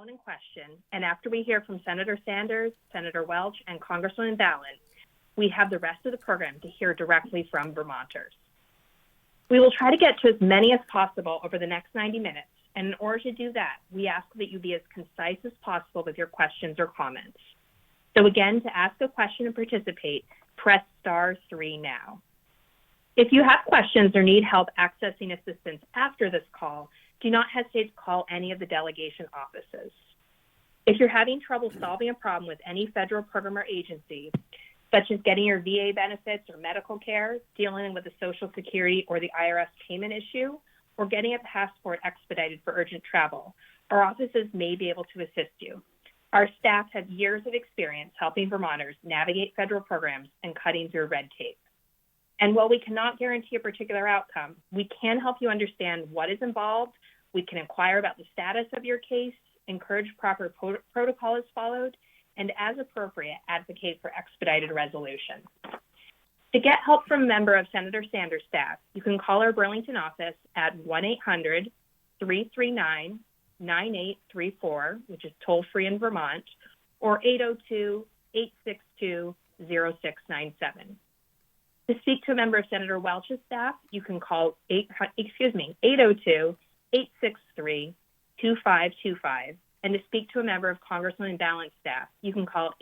In question, and after we hear from Senator Sanders, Senator Welch, and Congresswoman Balint, we have the rest of the program to hear directly from Vermonters. We will try to get to as many as possible over the next 90 minutes, and in order to do that, we ask that you be as concise as possible with your questions or comments. So again, to ask a question and participate, press *3 now. If you have questions or need help accessing assistance after this call, do not hesitate to call any of the delegation offices. If you're having trouble solving a problem with any federal program or agency, such as getting your VA benefits or medical care, dealing with a Social Security or the IRS payment issue, or getting a passport expedited for urgent travel, our offices may be able to assist you. Our staff have years of experience helping Vermonters navigate federal programs and cutting through red tape. And while we cannot guarantee a particular outcome, we can help you understand what is involved. We can inquire about the status of your case, encourage proper protocol is followed, and as appropriate, advocate for expedited resolution. To get help from a member of Senator Sanders' staff, you can call our Burlington office at 1-800-339-9834, which is toll-free in Vermont, or 802-862-0697. To speak to a member of Senator Welch's staff, you can call 802-863-2525. And to speak to a member of Congresswoman Balint's staff, you can call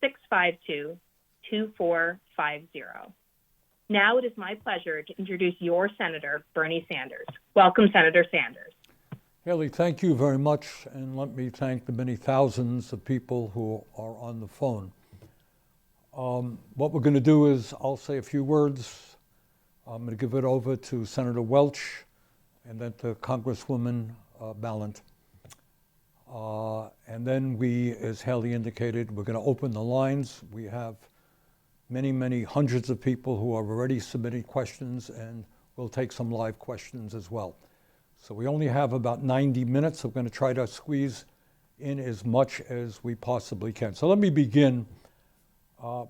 802-652-2450. Now it is my pleasure to introduce your Senator, Bernie Sanders. Welcome, Senator Sanders. Haley, thank you very much, and let me thank the many thousands of people who are on the phone. What we're going to do is I'll say a few words. I'm going to give it over to Senator Welch and then to Congresswoman Balint. And then we, as Haley indicated, we're going to open the lines. We have many, many hundreds of people who are already submitting questions, and we'll take some live questions as well. So we only have about 90 minutes. So we're going to try to squeeze in as much as we possibly can. So let me begin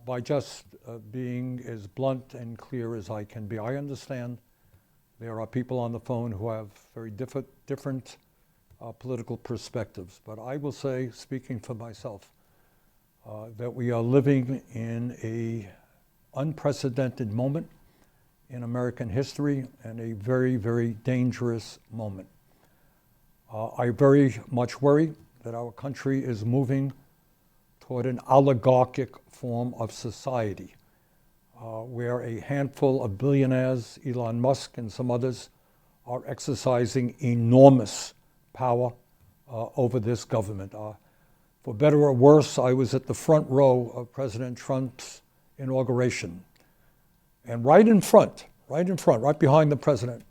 by just being as blunt and clear as I can be. I understand there are people on the phone who have very different political perspectives, but I will say, speaking for myself, that we are living in an unprecedented moment in American history and a very, very dangerous moment. I very much worry that our country is moving toward an oligarchic form of society, where a handful of billionaires, Elon Musk and some others, are exercising enormous power over this government. For better or worse, I was at the front row of President Trump's inauguration. And right behind the president,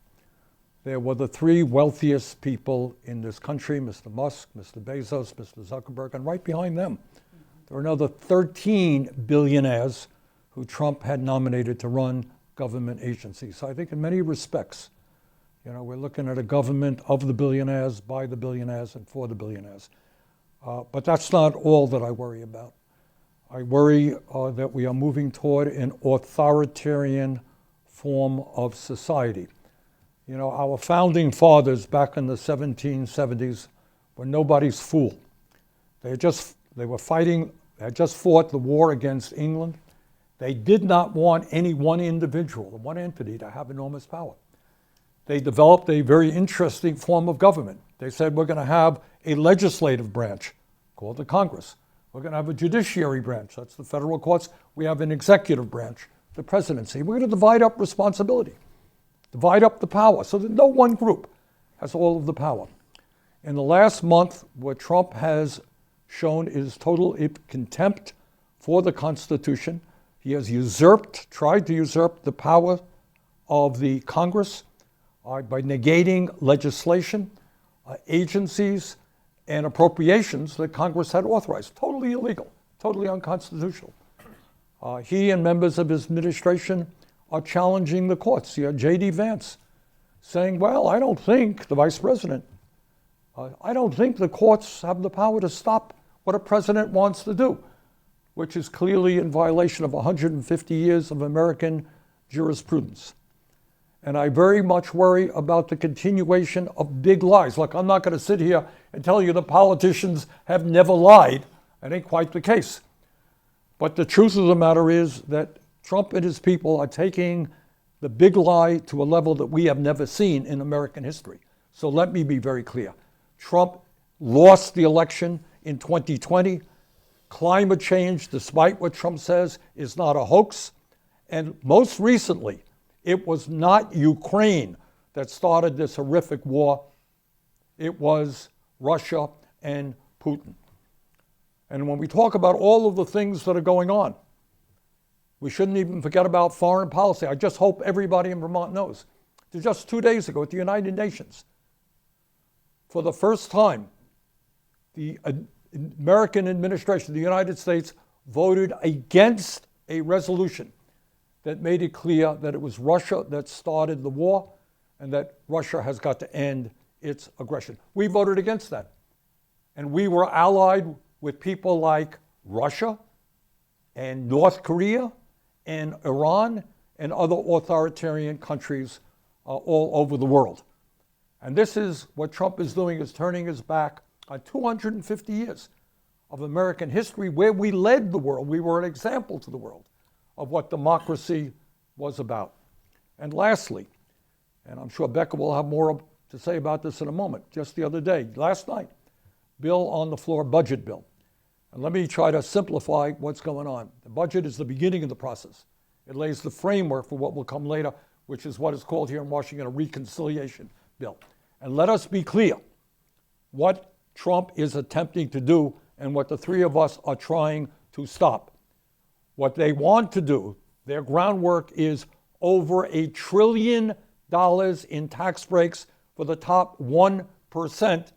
there were the three wealthiest people in this country, Mr. Musk, Mr. Bezos, Mr. Zuckerberg, and right behind them, there were another 13 billionaires who Trump had nominated to run government agencies. So I think in many respects, we're looking at a government of the billionaires, by the billionaires, and for the billionaires. But that's not all that I worry about. I worry that we are moving toward an authoritarian form of society. Our founding fathers back in the 1770s were nobody's fool. They had just fought the war against England. They did not want any one individual, one entity, to have enormous power. They developed a very interesting form of government. They said, we're going to have a legislative branch called the Congress. We're going to have a judiciary branch, that's the federal courts. We have an executive branch, the presidency. We're going to divide up responsibility, divide up the power so that no one group has all of the power. In the last month, what Trump has shown is total contempt for the Constitution. He has tried to usurp the power of the Congress by negating legislation, agencies, and appropriations that Congress had authorized. Totally illegal, totally unconstitutional. He and members of his administration are challenging the courts. You have J.D. Vance saying, well, I don't think, the vice president, I don't think the courts have the power to stop what a president wants to do, which is clearly in violation of 150 years of American jurisprudence. And I very much worry about the continuation of big lies. Look, I'm not going to sit here and tell you the politicians have never lied. That ain't quite the case. But the truth of the matter is that Trump and his people are taking the big lie to a level that we have never seen in American history. So let me be very clear. Trump lost the election in 2020. Climate change, despite what Trump says, is not a hoax. And most recently, it was not Ukraine that started this horrific war. It was Russia and Putin. And when we talk about all of the things that are going on, we shouldn't even forget about foreign policy. I just hope everybody in Vermont knows. Just 2 days ago at the United Nations, for the first time, the American administration, the United States, voted against a resolution that made it clear that it was Russia that started the war and that Russia has got to end its aggression. We voted against that. And we were allied with people like Russia and North Korea and Iran and other authoritarian countries all over the world. And this is what Trump is doing, is turning his back on 250 years of American history where we led the world. We were an example to the world of what democracy was about. And lastly, and I'm sure Becca will have more to say about this in a moment, just the other day, last night, bill on the floor, budget bill. And let me try to simplify what's going on. The budget is the beginning of the process. It lays the framework for what will come later, which is what is called here in Washington a reconciliation bill. And let us be clear what Trump is attempting to do and what the three of us are trying to stop. What they want to do, their groundwork is over $1 trillion in tax breaks for the top 1%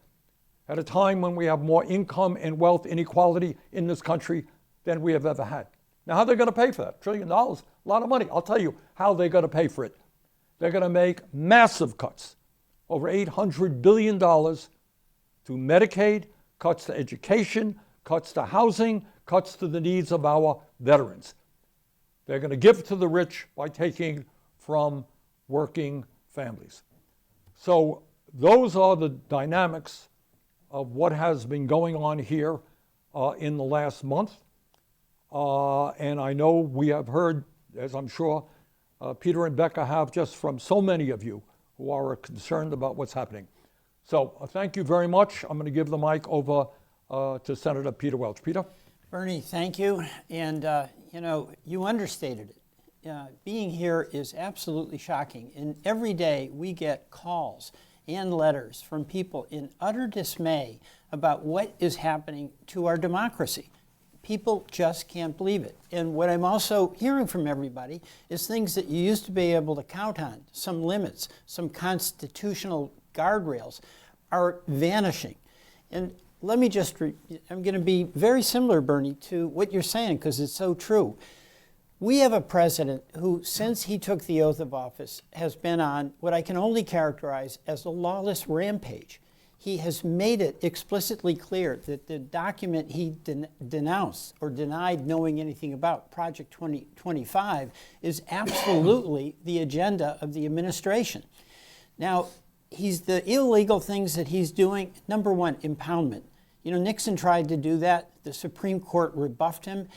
at a time when we have more income and wealth inequality in this country than we have ever had. Now, how are they going to pay for that? $1 trillion, a lot of money. I'll tell you how they're going to pay for it. They're going to make massive cuts, over $800 billion to Medicaid, cuts to education, cuts to housing, cuts to the needs of our veterans. They're going to give to the rich by taking from working families. So those are the dynamics of what has been going on here in the last month. And I know we have heard, as I'm sure Peter and Becca have, just from so many of you who are concerned about what's happening. So thank you very much. I'm going to give the mic over to Senator Peter Welch. Peter? Bernie, thank you. And, you understated it. Being here is absolutely shocking. And every day we get calls and letters from people in utter dismay about what is happening to our democracy. People just can't believe it. And what I'm also hearing from everybody is things that you used to be able to count on, some limits, some constitutional guardrails, are vanishing. And let me just, I'm going to be very similar, Bernie, to what you're saying, because it's so true. We have a president who, since he took the oath of office, has been on what I can only characterize as a lawless rampage. He has made it explicitly clear that the document he denounced or denied knowing anything about, Project 2025, is absolutely the agenda of the administration. Now, the illegal things that he's doing, number one, impoundment. Nixon tried to do that. The Supreme Court rebuffed him.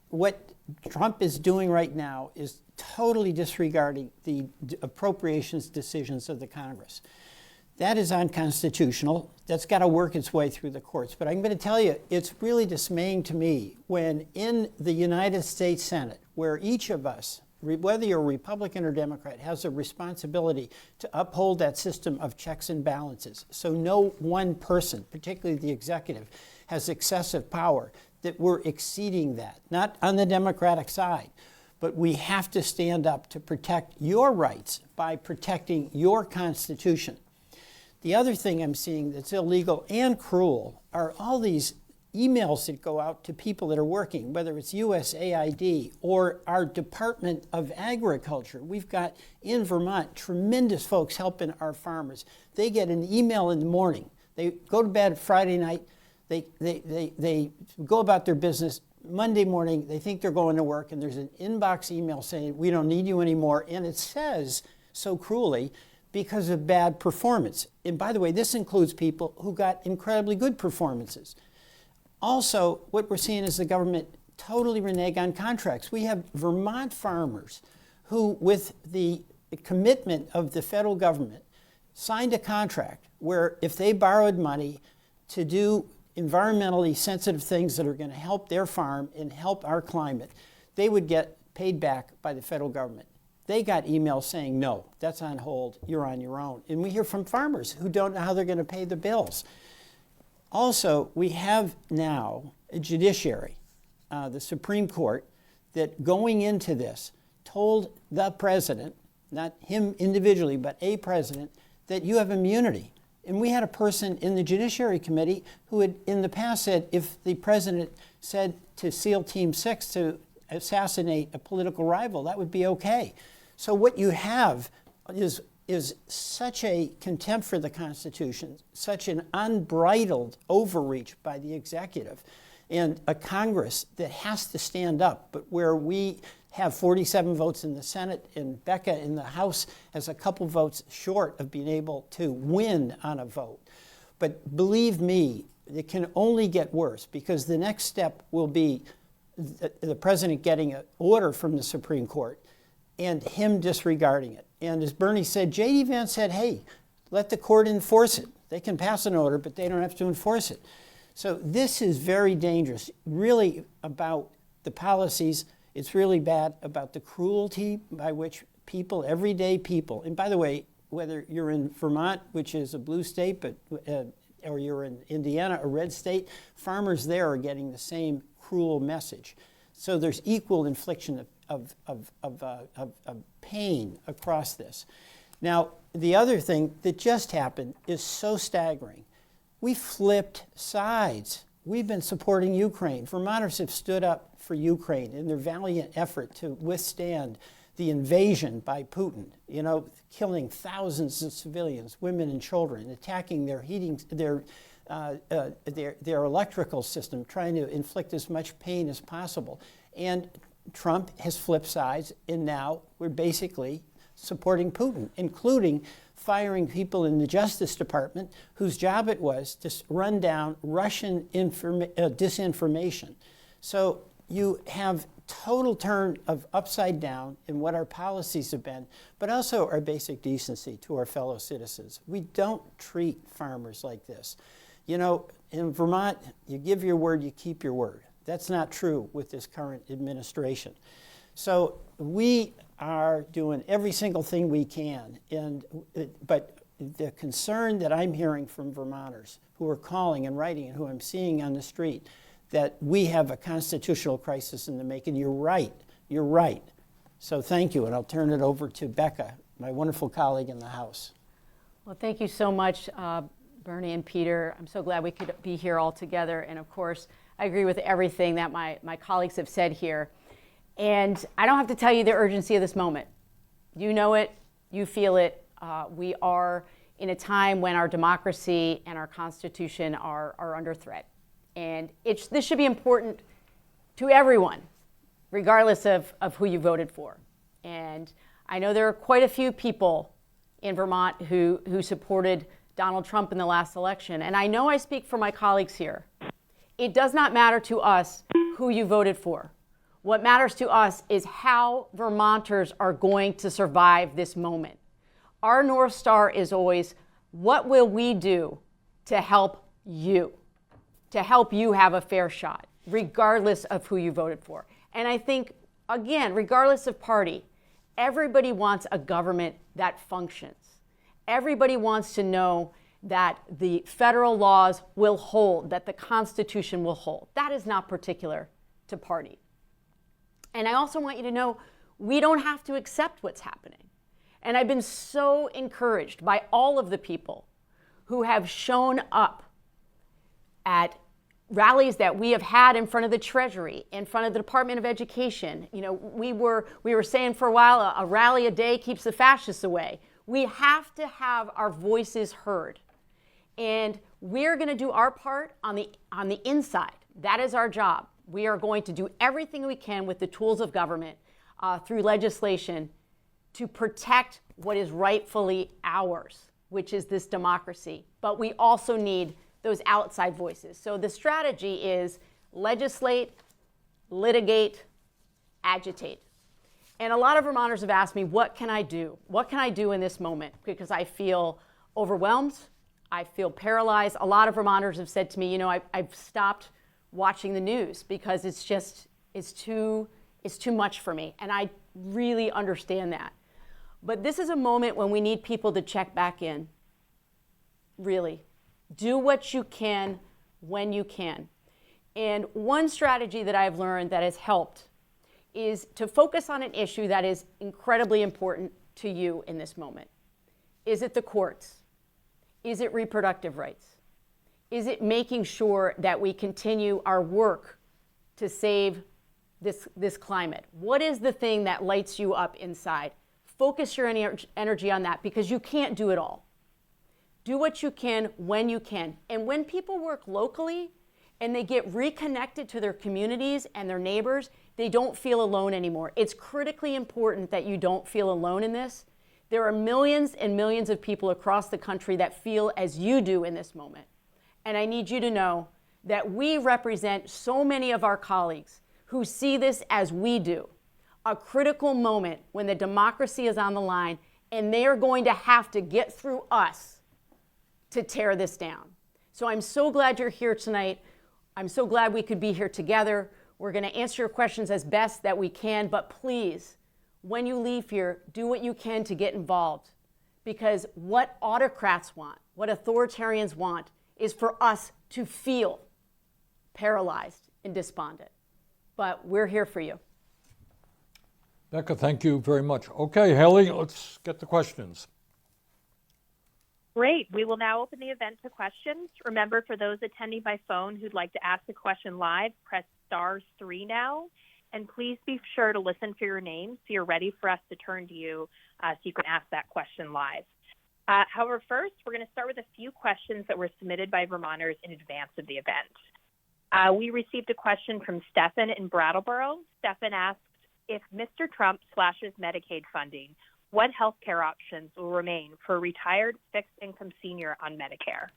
What Trump is doing right now is totally disregarding the appropriations decisions of the Congress. That is unconstitutional. That's got to work its way through the courts. But I'm going to tell you, it's really dismaying to me when in the United States Senate, where each of us, whether you're Republican or Democrat, has a responsibility to uphold that system of checks and balances. So no one person, particularly the executive, has excessive power, that we're exceeding that. Not on the Democratic side, but we have to stand up to protect your rights by protecting your Constitution. The other thing I'm seeing that's illegal and cruel are all these emails that go out to people that are working, whether it's USAID or our Department of Agriculture. We've got, in Vermont, tremendous folks helping our farmers. They get an email in the morning. They go to bed Friday night. They go about their business. Monday morning, they think they're going to work, and there's an inbox email saying, we don't need you anymore. And it says so cruelly because of bad performance. And by the way, this includes people who got incredibly good performances. Also, what we're seeing is the government totally renege on contracts. We have Vermont farmers who, with the commitment of the federal government, signed a contract where if they borrowed money to do environmentally sensitive things that are going to help their farm and help our climate, they would get paid back by the federal government. They got emails saying, no, that's on hold, you're on your own. And we hear from farmers who don't know how they're going to pay the bills. Also, we have now a judiciary, the Supreme Court, that going into this told the president, not him individually, but a president, that you have immunity. And we had a person in the Judiciary Committee who had in the past said if the president said to SEAL Team 6 to assassinate a political rival, that would be okay. So what you have is such a contempt for the Constitution, such an unbridled overreach by the executive, and a Congress that has to stand up, but where we have 47 votes in the Senate, and Becca in the House has a couple votes short of being able to win on a vote. But believe me, it can only get worse, because the next step will be the president getting an order from the Supreme Court and him disregarding it. And as Bernie said, J.D. Vance said, hey, let the court enforce it. They can pass an order, but they don't have to enforce it. So this is very dangerous, really about the policies. It's really bad about the cruelty by which people, everyday people, and by the way, whether you're in Vermont, which is a blue state, but or you're in Indiana, a red state, farmers there are getting the same cruel message. So there's equal infliction of pain across this. Now, the other thing that just happened is so staggering. We flipped sides. We've been supporting Ukraine. Vermonters have stood up for Ukraine in their valiant effort to withstand the invasion by Putin, you know, killing thousands of civilians, women and children, attacking their heating, their electrical system, trying to inflict as much pain as possible. And Trump has flipped sides, and now we're basically supporting Putin, including firing people in the Justice Department whose job it was to run down Russian disinformation. So you have total turn of upside down in what our policies have been, but also our basic decency to our fellow citizens. We don't treat farmers like this. You know, in Vermont, you give your word, you keep your word. That's not true with this current administration. So we are doing every single thing we can, but the concern that I'm hearing from Vermonters who are calling and writing and who I'm seeing on the street, that we have a constitutional crisis in the making. You're right. So thank you, and I'll turn it over to Becca, my wonderful colleague in the House. Well, thank you so much, Bernie and Peter. I'm so glad we could be here all together, and of course, I agree with everything that my colleagues have said here. And I don't have to tell you the urgency of this moment. You know it, you feel it. We are in a time when our democracy and our Constitution are under threat. And this should be important to everyone, regardless of who you voted for. And I know there are quite a few people in Vermont who supported Donald Trump in the last election. And I know I speak for my colleagues here. It does not matter to us who you voted for. What matters to us is how Vermonters are going to survive this moment. Our North Star is always, what will we do to help you have a fair shot, regardless of who you voted for? And I think, again, regardless of party, everybody wants a government that functions. Everybody wants to know that the federal laws will hold, that the Constitution will hold. That is not particular to party. And I also want you to know we don't have to accept what's happening. And I've been so encouraged by all of the people who have shown up at rallies that we have had in front of the Treasury, in front of the Department of Education. You know, we were saying for a while, a rally a day keeps the fascists away. We have to have our voices heard. And we're going to do our part on the inside. That is our job. We are going to do everything we can with the tools of government through legislation to protect what is rightfully ours, which is this democracy. But we also need those outside voices. So the strategy is legislate, litigate, agitate. And a lot of Vermonters have asked me, what can I do? What can I do in this moment? Because I feel overwhelmed. I feel paralyzed. A lot of Vermonters have said to me, I've stopped watching the news because it's too much for me. And I really understand that. But this is a moment when we need people to check back in. Really. Do what you can when you can. And one strategy that I've learned that has helped is to focus on an issue that is incredibly important to you in this moment. Is it the courts? Is it reproductive rights? Is it making sure that we continue our work to save this climate? What is the thing that lights you up inside? Focus your energy on that, because you can't do it all. Do what you can when you can. And when people work locally and they get reconnected to their communities and their neighbors, they don't feel alone anymore. It's critically important that you don't feel alone in this. There are millions and millions of people across the country that feel as you do in this moment. And I need you to know that we represent so many of our colleagues who see this as we do, a critical moment when the democracy is on the line, and they are going to have to get through us to tear this down. So I'm so glad you're here tonight. I'm so glad we could be here together. We're going to answer your questions as best that we can, but please, when you leave here, do what you can to get involved, because what autocrats want, what authoritarians want, is for us to feel paralyzed and despondent. But we're here for you. Becca, thank you very much. Okay, Haley, let's get the questions. Great. We will now open the event to questions. Remember, for those attending by phone who'd like to ask a question live, press *3 now. And please be sure to listen for your name so you're ready for us to turn to you so you can ask that question live. However, first, we're going to start with a few questions that were submitted by Vermonters in advance of the event. We received a question from Stefan in Brattleboro. Stefan asked, if Mr. Trump slashes Medicaid funding, what health care options will remain for a retired fixed-income senior on Medicare?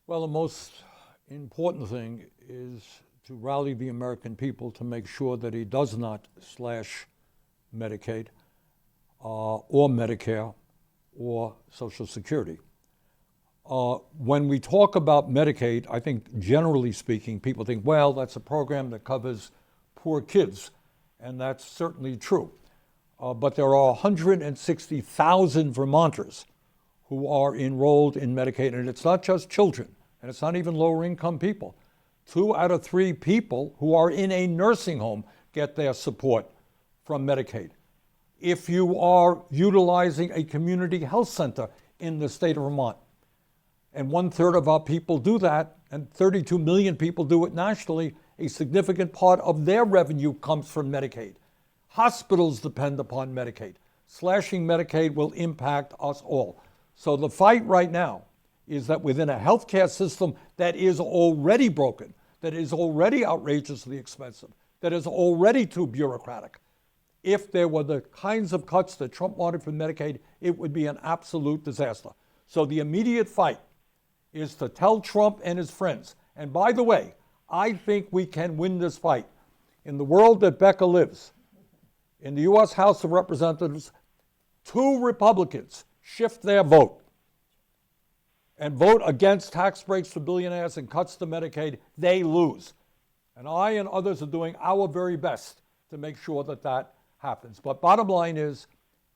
Well, the most important thing is to rally the American people to make sure that he does not slash Medicaid or Medicare or Social Security. When we talk about Medicaid, I think generally speaking, people think, well, that's a program that covers poor kids, and that's certainly true. But there are 160,000 Vermonters who are enrolled in Medicaid, and it's not just children, and it's not even lower income people. 2 out of 3 people who are in a nursing home get their support from Medicaid. If you are utilizing a community health center in the state of Vermont, and 1/3 of our people do that, and 32 million people do it nationally, a significant part of their revenue comes from Medicaid. Hospitals depend upon Medicaid. Slashing Medicaid will impact us all. So the fight right now is that within a healthcare system that is already broken, that is already outrageously expensive, that is already too bureaucratic, if there were the kinds of cuts that Trump wanted for Medicaid, it would be an absolute disaster. So the immediate fight is to tell Trump and his friends, and by the way, I think we can win this fight. In the world that Becca lives, in the U.S. House of Representatives, 2 Republicans shift their vote and vote against tax breaks for billionaires and cuts to Medicaid, they lose. And I and others are doing our very best to make sure that that happens. But bottom line is,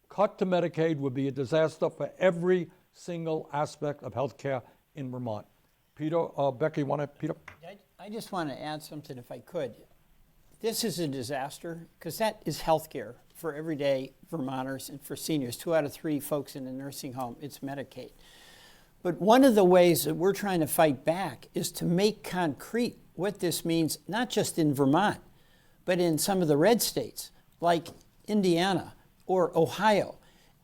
cut to Medicaid would be a disaster for every single aspect of health care in Vermont. Peter, Becca, you want to, Peter? I just want to add something if I could. This is a disaster because that is health care for everyday Vermonters and for seniors. 2 out of 3 folks in a nursing home, it's Medicaid. But one of the ways that we're trying to fight back is to make concrete what this means, not just in Vermont, but in some of the red states like Indiana or Ohio.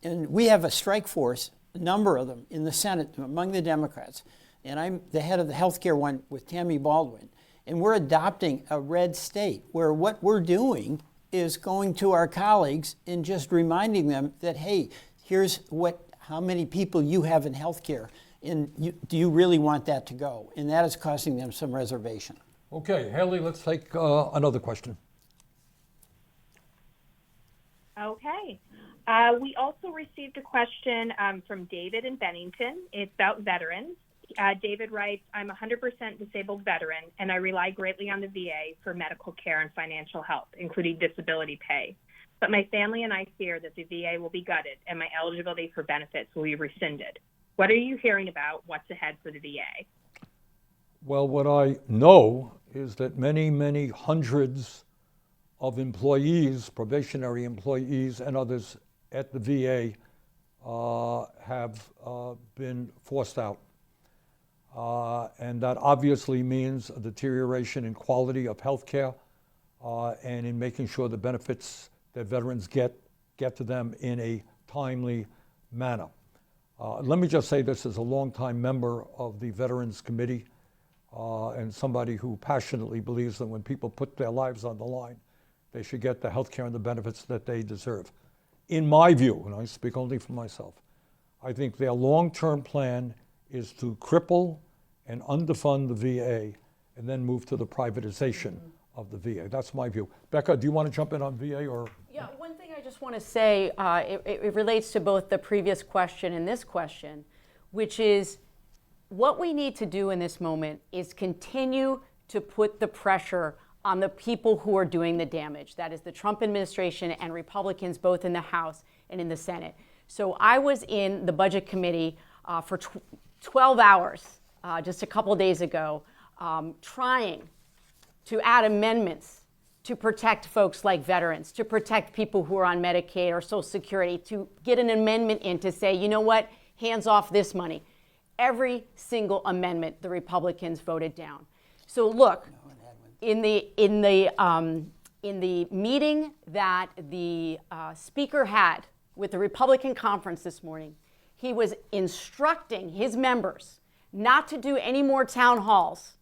And we have a strike force, a number of them in the Senate among the Democrats. And I'm the head of the healthcare one with Tammy Baldwin. And we're adopting a red state where what we're doing is going to our colleagues and just reminding them that, hey, here's how many people you have in healthcare, and do you really want that to go? And that is causing them some reservation. Okay, Haley, let's take another question. Okay. We also received a question from David in Bennington. It's about veterans. David writes, I'm a 100% disabled veteran, and I rely greatly on the VA for medical care and financial help, including disability pay. But my family and I fear that the VA will be gutted and my eligibility for benefits will be rescinded. What are you hearing about what's ahead for the VA? Well, what I know is that many, many hundreds of employees, probationary employees and others at the VA have been forced out. And that obviously means a deterioration in quality of health care and in making sure the benefits that veterans get to them in a timely manner. Let me just say this as a longtime member of the Veterans Committee and somebody who passionately believes that when people put their lives on the line, they should get the health care and the benefits that they deserve. In my view, and I speak only for myself, I think their long-term plan is to cripple and underfund the VA and then move to the privatization of the VA. That's my view. Becca, do you want to jump in on VA or? Yeah, one thing I just want to say, it relates to both the previous question and this question, which is what we need to do in this moment is continue to put the pressure on the people who are doing the damage. That is the Trump administration and Republicans both in the House and in the Senate. So I was in the Budget Committee for 12 hours just a couple days ago, trying to add amendments to protect folks like veterans, to protect people who are on Medicaid or Social Security, to get an amendment in to say, you know what, hands off this money. Every single amendment the Republicans voted down. So look, in the meeting that the Speaker had with the Republican conference this morning, he was instructing his members not to do any more town halls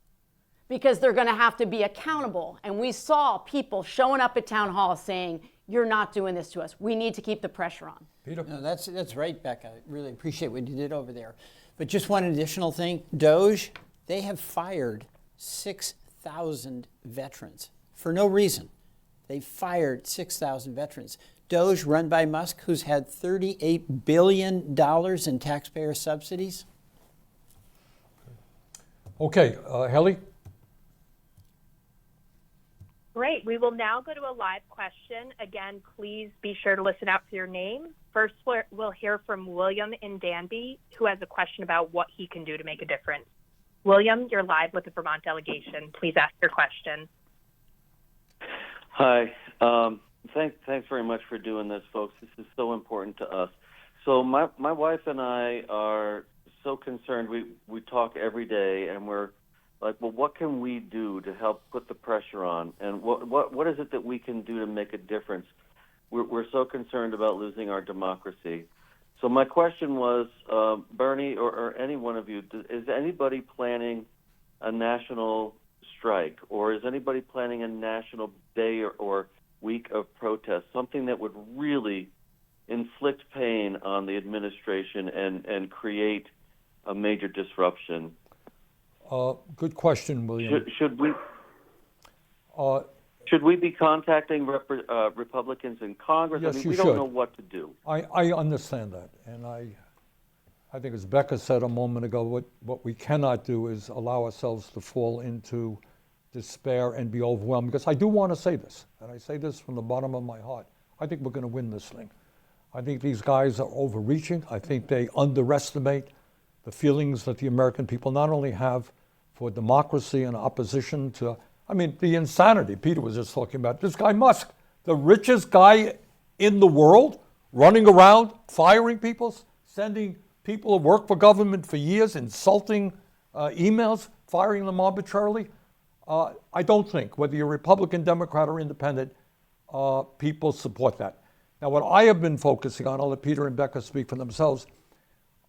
because they're going to have to be accountable. And we saw people showing up at town hall saying, you're not doing this to us. We need to keep the pressure on. Peter? No, that's right, Becca. I really appreciate what you did over there. But just one additional thing, DOJ, they have fired 6,000 veterans for no reason. They fired 6,000 veterans. DOJ, run by Musk, who's had $38 billion in taxpayer subsidies. Okay, Haley? Great. We will now go to a live question. Again, please be sure to listen out for your name. First, we'll hear from William in Danby, who has a question about what he can do to make a difference. William, you're live with the Vermont delegation. Please ask your question. Hi. Thanks very much for doing this, folks. This is so important to us. So my wife and I are so concerned. We talk every day, and we're like, well, what can we do to help put the pressure on? And what is it that we can do to make a difference? We're so concerned about losing our democracy. So my question was, Bernie or any one of you, is anybody planning a national strike, or is anybody planning a national day or week of protest, something that would really inflict pain on the administration and create a major disruption? Good question, William. Should we be contacting Republicans in Congress? Yes, I mean, you we should. don't know what to do. I understand that, and I think as Becca said a moment ago, what we cannot do is allow ourselves to fall into despair and be overwhelmed, because I do want to say this, and I say this from the bottom of my heart. I think we're going to win this thing. I think these guys are overreaching. I think they underestimate the feelings that the American people not only have for democracy and opposition to, I mean, the insanity Peter was just talking about. This guy Musk, the richest guy in the world, running around, firing people, sending people who work for government for years, insulting emails, firing them arbitrarily. I don't think, whether you're Republican, Democrat, or Independent, people support that. Now, what I have been focusing on, I'll let Peter and Becca speak for themselves,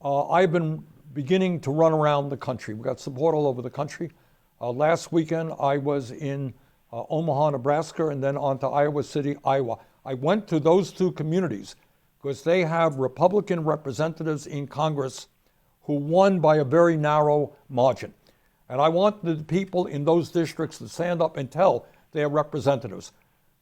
I've been beginning to run around the country. We've got support all over the country. Last weekend, I was in Omaha, Nebraska, and then on to Iowa City, Iowa. I went to those two communities because they have Republican representatives in Congress who won by a very narrow margin. And I want the people in those districts to stand up and tell their representatives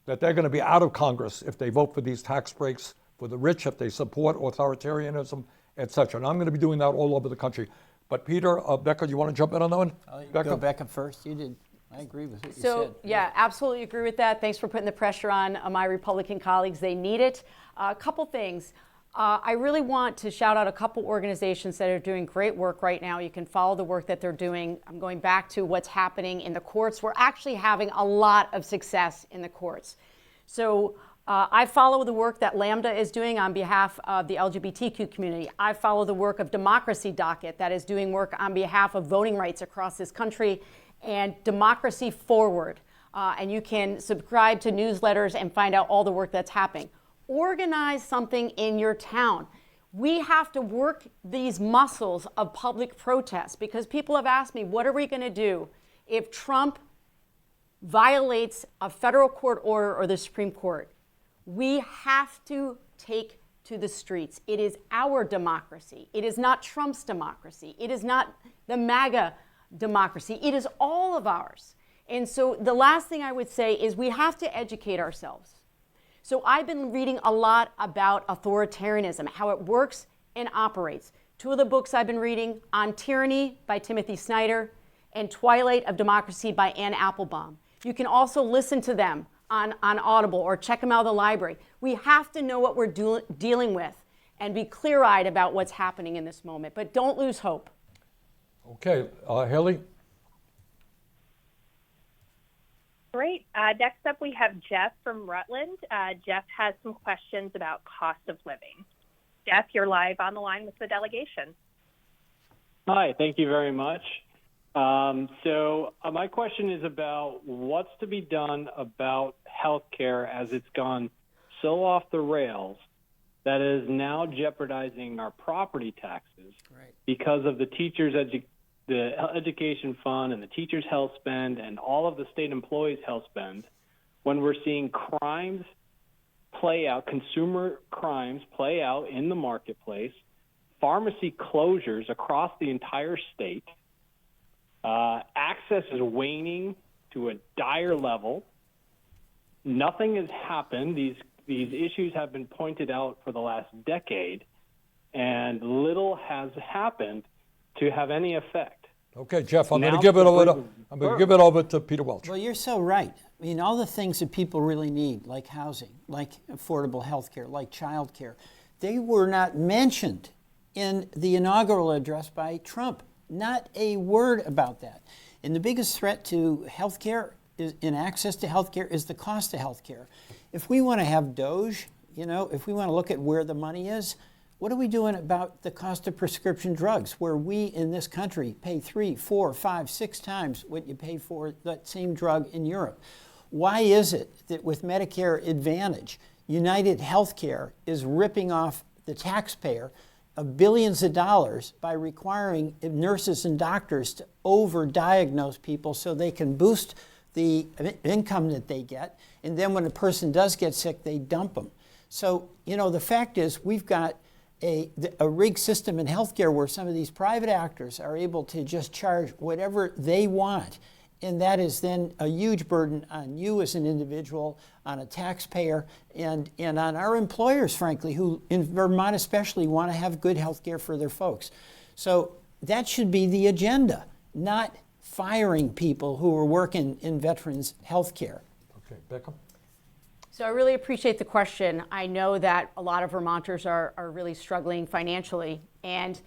that they're going to be out of Congress if they vote for these tax breaks for the rich, if they support authoritarianism, etc. And I'm going to be doing that all over the country. But Peter, Becca, you want to jump in on that one? Go Becca first. You did. I agree with what you said. So, yeah, absolutely agree with that. Thanks for putting the pressure on my Republican colleagues. They need it. A couple things. I really want to shout out a couple organizations that are doing great work right now. You can follow the work that they're doing. I'm going back to what's happening in the courts. We're actually having a lot of success in the courts. So I follow the work that Lambda is doing on behalf of the LGBTQ community. I follow the work of Democracy Docket that is doing work on behalf of voting rights across this country, and Democracy Forward. And you can subscribe to newsletters and find out all the work that's happening. Organize something in your town. We have to work these muscles of public protest, because people have asked me, what are we going to do if Trump violates a federal court order or the Supreme Court? We have to take to the streets. It is our democracy. It is not Trump's democracy. It is not the MAGA democracy. It is all of ours. And so the last thing I would say is we have to educate ourselves. So I've been reading a lot about authoritarianism, how it works and operates. Two of the books I've been reading, On Tyranny by Timothy Snyder and Twilight of Democracy by Anne Applebaum. You can also listen to them on Audible or check them out of the library. We have to know what we're dealing with and be clear-eyed about what's happening in this moment, but don't lose hope. Okay, Haley? Great. Next up, we have Jeff from Rutland. Jeff has some questions about cost of living. Jeff, you're live on the line with the delegation. Hi, thank you very much. So my question is about what's to be done about healthcare as it's gone so off the rails that is now jeopardizing our property taxes because of the the education fund and the teachers' health spend and all of the state employees' health spend, when we're seeing crimes play out, consumer crimes play out in the marketplace, pharmacy closures across the entire state, access is waning to a dire level. Nothing has happened. These issues have been pointed out for the last decade, and little has happened to have any effect. Okay, Jeff, I'm going to give it over to Peter Welch. Well, you're so right. I mean, all the things that people really need, like housing, like affordable health care, like child care, they were not mentioned in the inaugural address by Trump. Not a word about that. And the biggest threat to health care in access to health care is the cost of health care. If we want to have DOGE, if we want to look at where the money is, what are we doing about the cost of prescription drugs, where we in this country pay 3, 4, 5, 6 times what you pay for that same drug in Europe? Why is it that with Medicare Advantage, United Healthcare is ripping off the taxpayer of billions of dollars by requiring nurses and doctors to overdiagnose people so they can boost the income that they get, and then when a person does get sick, they dump them? So, the fact is we've got a rigged system in healthcare where some of these private actors are able to just charge whatever they want. And that is then a huge burden on you as an individual, on a taxpayer, and on our employers, frankly, who in Vermont especially want to have good health care for their folks. So that should be the agenda, not firing people who are working in veterans' health care. Okay, Becca? So I really appreciate the question. I know that a lot of Vermonters are really struggling financially, and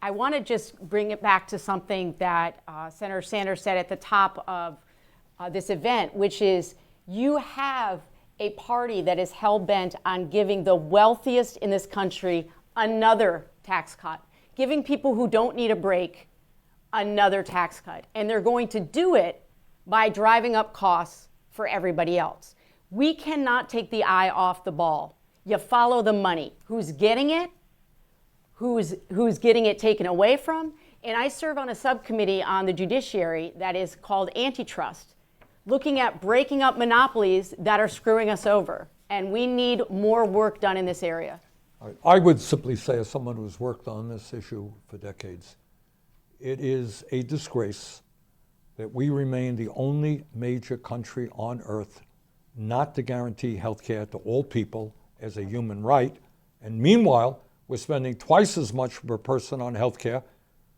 I want to just bring it back to something that Senator Sanders said at the top of this event, which is you have a party that is hell-bent on giving the wealthiest in this country another tax cut, giving people who don't need a break another tax cut. And they're going to do it by driving up costs for everybody else. We cannot take the eye off the ball. You follow the money. Who's getting it? Who's getting it taken away from? And I serve on a subcommittee on the judiciary that is called antitrust. looking at breaking up monopolies that are screwing us over. And we need more work done in this area. I would simply say, as someone who's worked on this issue for decades, it is a disgrace that we remain the only major country on earth not to guarantee health care to all people as a human right. And meanwhile, we're spending twice as much per person on health care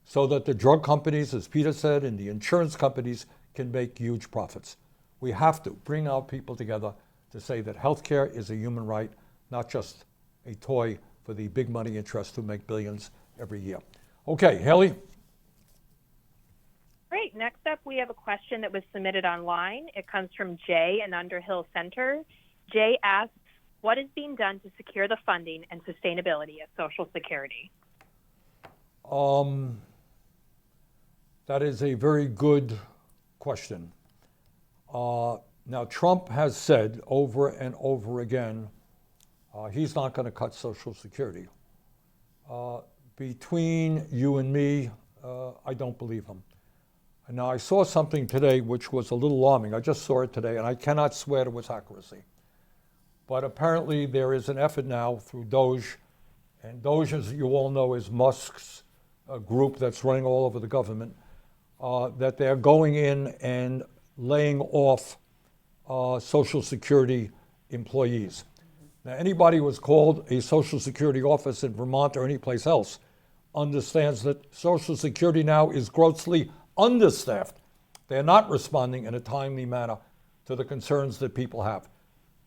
so that the drug companies, as Peter said, and the insurance companies can make huge profits. We have to bring our people together to say that health care is a human right, not just a toy for the big money interests who make billions every year. Okay, Haley? Great. Next up, we have a question that was submitted online. It comes from Jay in Underhill Center. Jay asks, what is being done to secure the funding and sustainability of Social Security? That is a very good question. Now, Trump has said over and over again, he's not going to cut Social Security. Between you and me, I don't believe him. Now, I saw something today which was a little alarming. I just saw it today, and I cannot swear to its accuracy. But apparently there is an effort now through DOGE, and DOGE, as you all know, is Musk's group that's running all over the government, that they're going in and laying off Social Security employees. Now, anybody who has called a Social Security office in Vermont or anyplace else understands that Social Security now is grossly understaffed. They're not responding in a timely manner to the concerns that people have.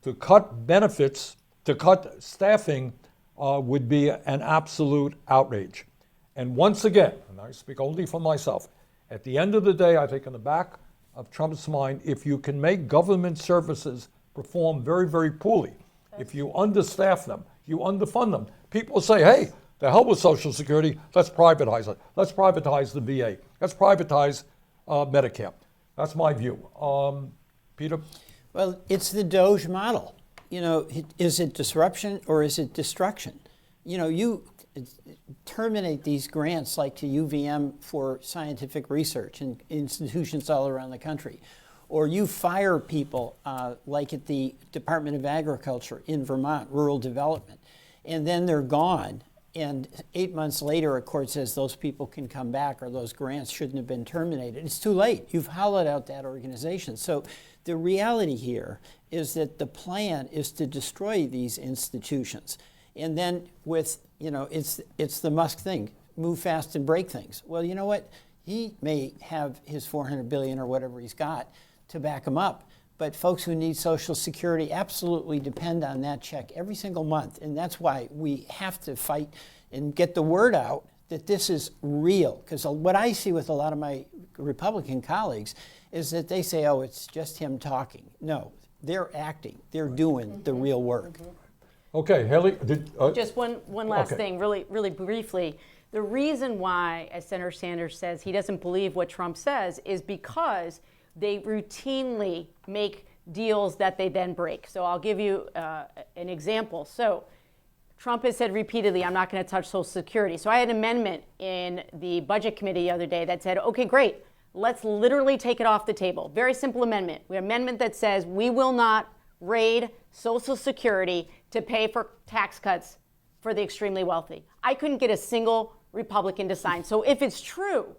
To cut benefits, to cut staffing would be an absolute outrage. And once again, and I speak only for myself, at the end of the day, I think in the back of Trump's mind, if you can make government services perform very, very poorly, if you understaff them, you underfund them, people say, hey, the hell with Social Security, let's privatize it. Let's privatize the VA. Let's privatize Medicare. That's my view. Peter? Well, it's the DOGE model. You know, is it disruption or is it destruction? You know, you terminate these grants like to UVM for scientific research in institutions all around the country. Or you fire people like at the Department of Agriculture in Vermont, rural development, and then they're gone. And 8 months later, a court says those people can come back or those grants shouldn't have been terminated. It's too late. You've hollowed out that organization. So the reality here is that the plan is to destroy these institutions. And then with, you know, it's the Musk thing, move fast and break things. Well, you know what? He may have his $400 billion or whatever he's got to back him up. But folks who need Social Security absolutely depend on that check every single month. And that's why we have to fight and get the word out that this is real. Because what I see with a lot of my Republican colleagues is that they say, oh, it's just him talking. No, they're acting. They're doing the real work. Okay, Haley. Just one last thing, really briefly. The reason why, as Senator Sanders says, he doesn't believe what Trump says is because they routinely make deals that they then break. So I'll give you an example. So Trump has said repeatedly, I'm not going to touch Social Security. So I had an amendment in the Budget Committee the other day that said, okay, great, let's literally take it off the table. Very simple amendment. We have an amendment that says we will not raid Social Security to pay for tax cuts for the extremely wealthy. I couldn't get a single Republican to sign. So if it's true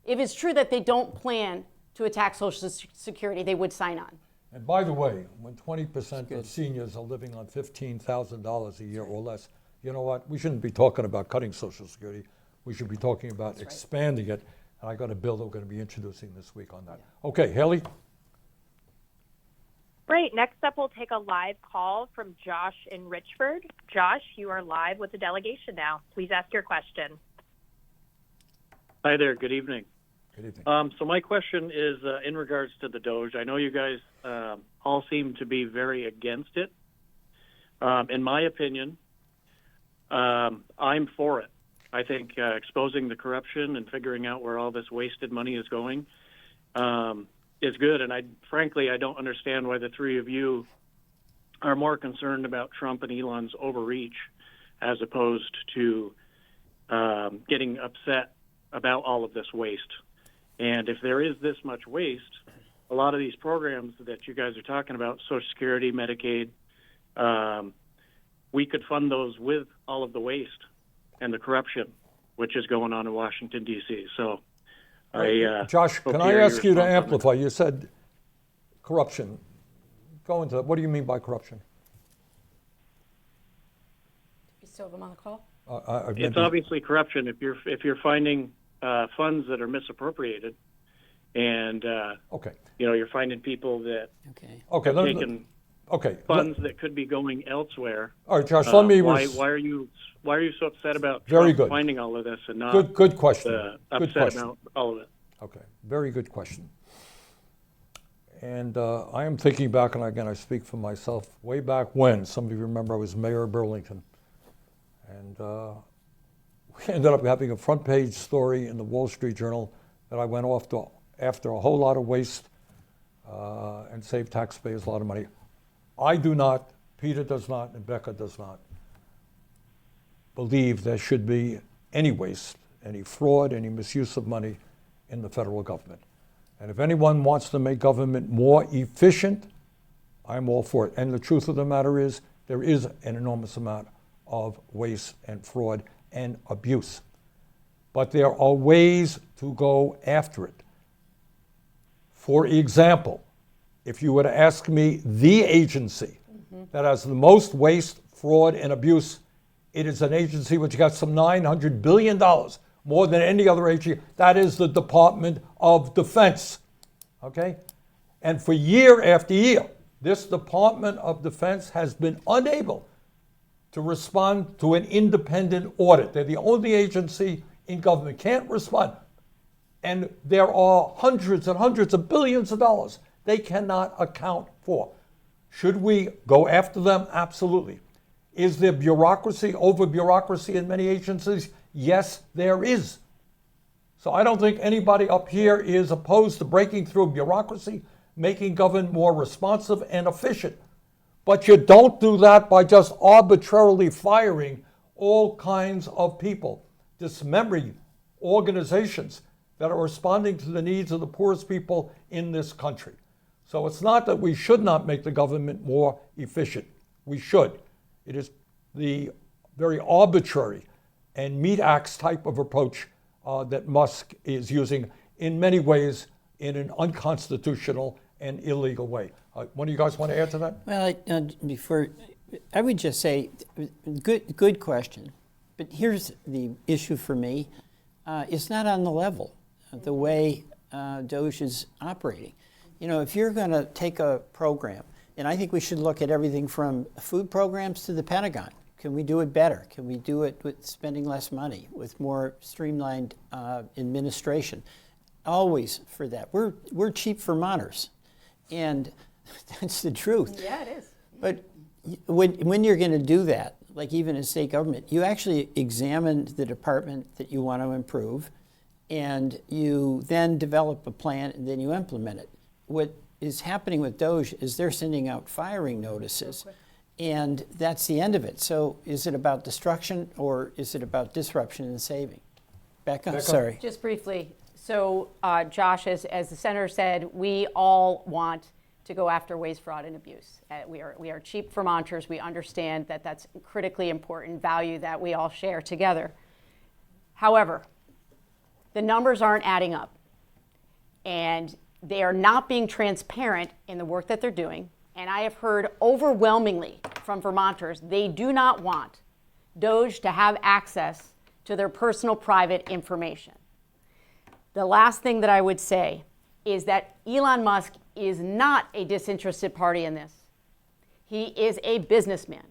that they don't plan to attack Social Security, they would sign on. And by the way, when 20% of seniors are living on $15,000 a year or less, you know what? We shouldn't be talking about cutting Social Security. We should be talking about expanding it. And I got a bill that we're going to be introducing this week on that. Okay, Haley? Great. Next up, we'll take a live call from Josh in Richford. Josh, you are live with the delegation now. Please ask your question. Hi there. Good evening. Good evening. So my question is in regards to the DOGE. I know you guys all seem to be very against it. In my opinion, I'm for it. I think exposing the corruption and figuring out where all this wasted money is going is good. And frankly, I don't understand why the three of you are more concerned about Trump and Elon's overreach as opposed to getting upset about all of this waste. And if there is this much waste, a lot of these programs that you guys are talking about, Social Security, Medicaid, we could fund those with all of the waste and the corruption, which is going on in Washington, D.C. So Josh, hope can to I hear ask you your to response on that. amplify? You said corruption. Go into that. What do you mean by corruption? You still have them on the call? It's obviously corruption if you're finding funds that are misappropriated, and Okay. you're finding people that Okay. Okay. are taking Okay. funds that could be going elsewhere. All right, Josh. Let me. Why are you so upset about Very Trump good. finding all of this and not Good question. Good upset question. about all of it? Okay, very good question. And I am thinking back, and again, I speak for myself, way back when, some of you remember I was mayor of Burlington. And we ended up having a front page story in the Wall Street Journal that I went off to after a whole lot of waste and saved taxpayers a lot of money. I do not, Peter does not, and Becca does not believe there should be any waste, any fraud, any misuse of money in the federal government. And if anyone wants to make government more efficient, I'm all for it. And the truth of the matter is, there is an enormous amount of waste and fraud and abuse. But there are ways to go after it. For example, if you were to ask me the agency that has the most waste, fraud, and abuse, it is an agency which got some $900 billion, more than any other agency. That is the Department of Defense, okay? And for year after year, this Department of Defense has been unable to respond to an independent audit. They're the only agency in government, can't respond. And there are hundreds and hundreds of billions of dollars they cannot account for. Should we go after them? Absolutely. Is there bureaucracy, over bureaucracy in many agencies? Yes, there is. So I don't think anybody up here is opposed to breaking through bureaucracy, making government more responsive and efficient. But you don't do that by just arbitrarily firing all kinds of people, dismembering organizations that are responding to the needs of the poorest people in this country. So it's not that we should not make the government more efficient. We should. It is the very arbitrary and meat axe type of approach that Musk is using in many ways in an unconstitutional and illegal way. One of you guys want to add to that? Well, I would just say, good question. But here's the issue for me. It's not on the level of the way DOJ is operating. If you're going to take a program, and I think we should look at everything from food programs to the Pentagon. Can we do it better? Can we do it with spending less money, with more streamlined administration? Always for that. We're cheap Vermonters, and that's the truth. Yeah, it is. But when you're going to do that, like even in state government, you actually examine the department that you want to improve, and you then develop a plan, and then you implement it. What is happening with DOJ is they're sending out firing notices, and that's the end of it. So is it about destruction, or is it about disruption and saving? Becca? Sorry. Just briefly. So, Josh, as the senator said, we all want to go after waste, fraud, and abuse. We are cheap Vermonters. We understand that that's a critically important value that we all share together. However, the numbers aren't adding up, and they are not being transparent in the work that they're doing. And I have heard overwhelmingly from Vermonters, they do not want DOJ to have access to their personal private information. The last thing that I would say is that Elon Musk is not a disinterested party in this. He is a businessman.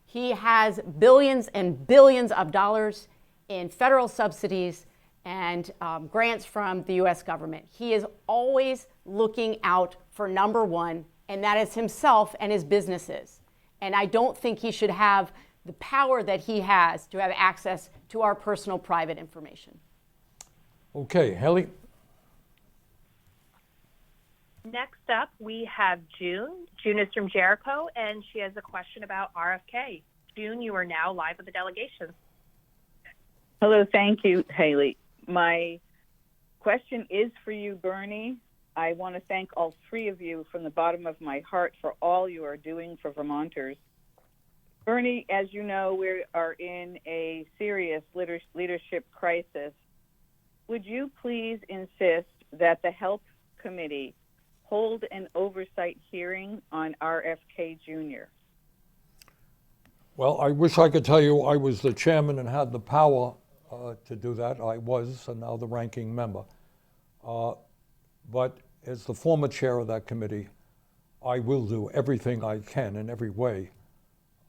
He has billions and billions of dollars in federal subsidies and grants from the US government. He is always looking out for number one, and that is himself and his businesses. And I don't think he should have the power that he has to have access to our personal private information. Okay, Haley? Next up, we have June. June is from Jericho, and she has a question about RFK. June, you are now live with the delegation. Hello, thank you, Haley. My question is for you, Bernie. I want to thank all three of you from the bottom of my heart for all you are doing for Vermonters. Bernie, as you know, we are in a serious leadership crisis. Would you please insist that the Health Committee hold an oversight hearing on RFK Jr.? Well, I wish I could tell you I was the chairman and had the power to do that. I was, and now the ranking member. But as the former chair of that committee, I will do everything I can in every way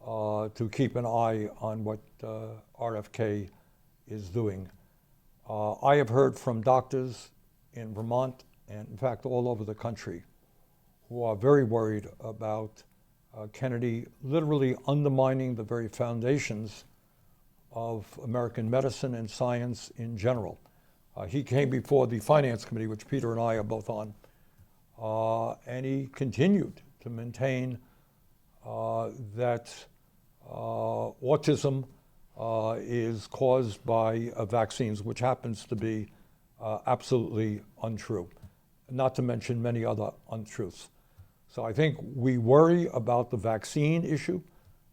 to keep an eye on what RFK is doing. I have heard from doctors in Vermont and in fact all over the country who are very worried about Kennedy literally undermining the very foundations of American medicine and science in general. He came before the Finance Committee, which Peter and I are both on, and he continued to maintain that autism is caused by vaccines, which happens to be absolutely untrue, not to mention many other untruths. So I think we worry about the vaccine issue,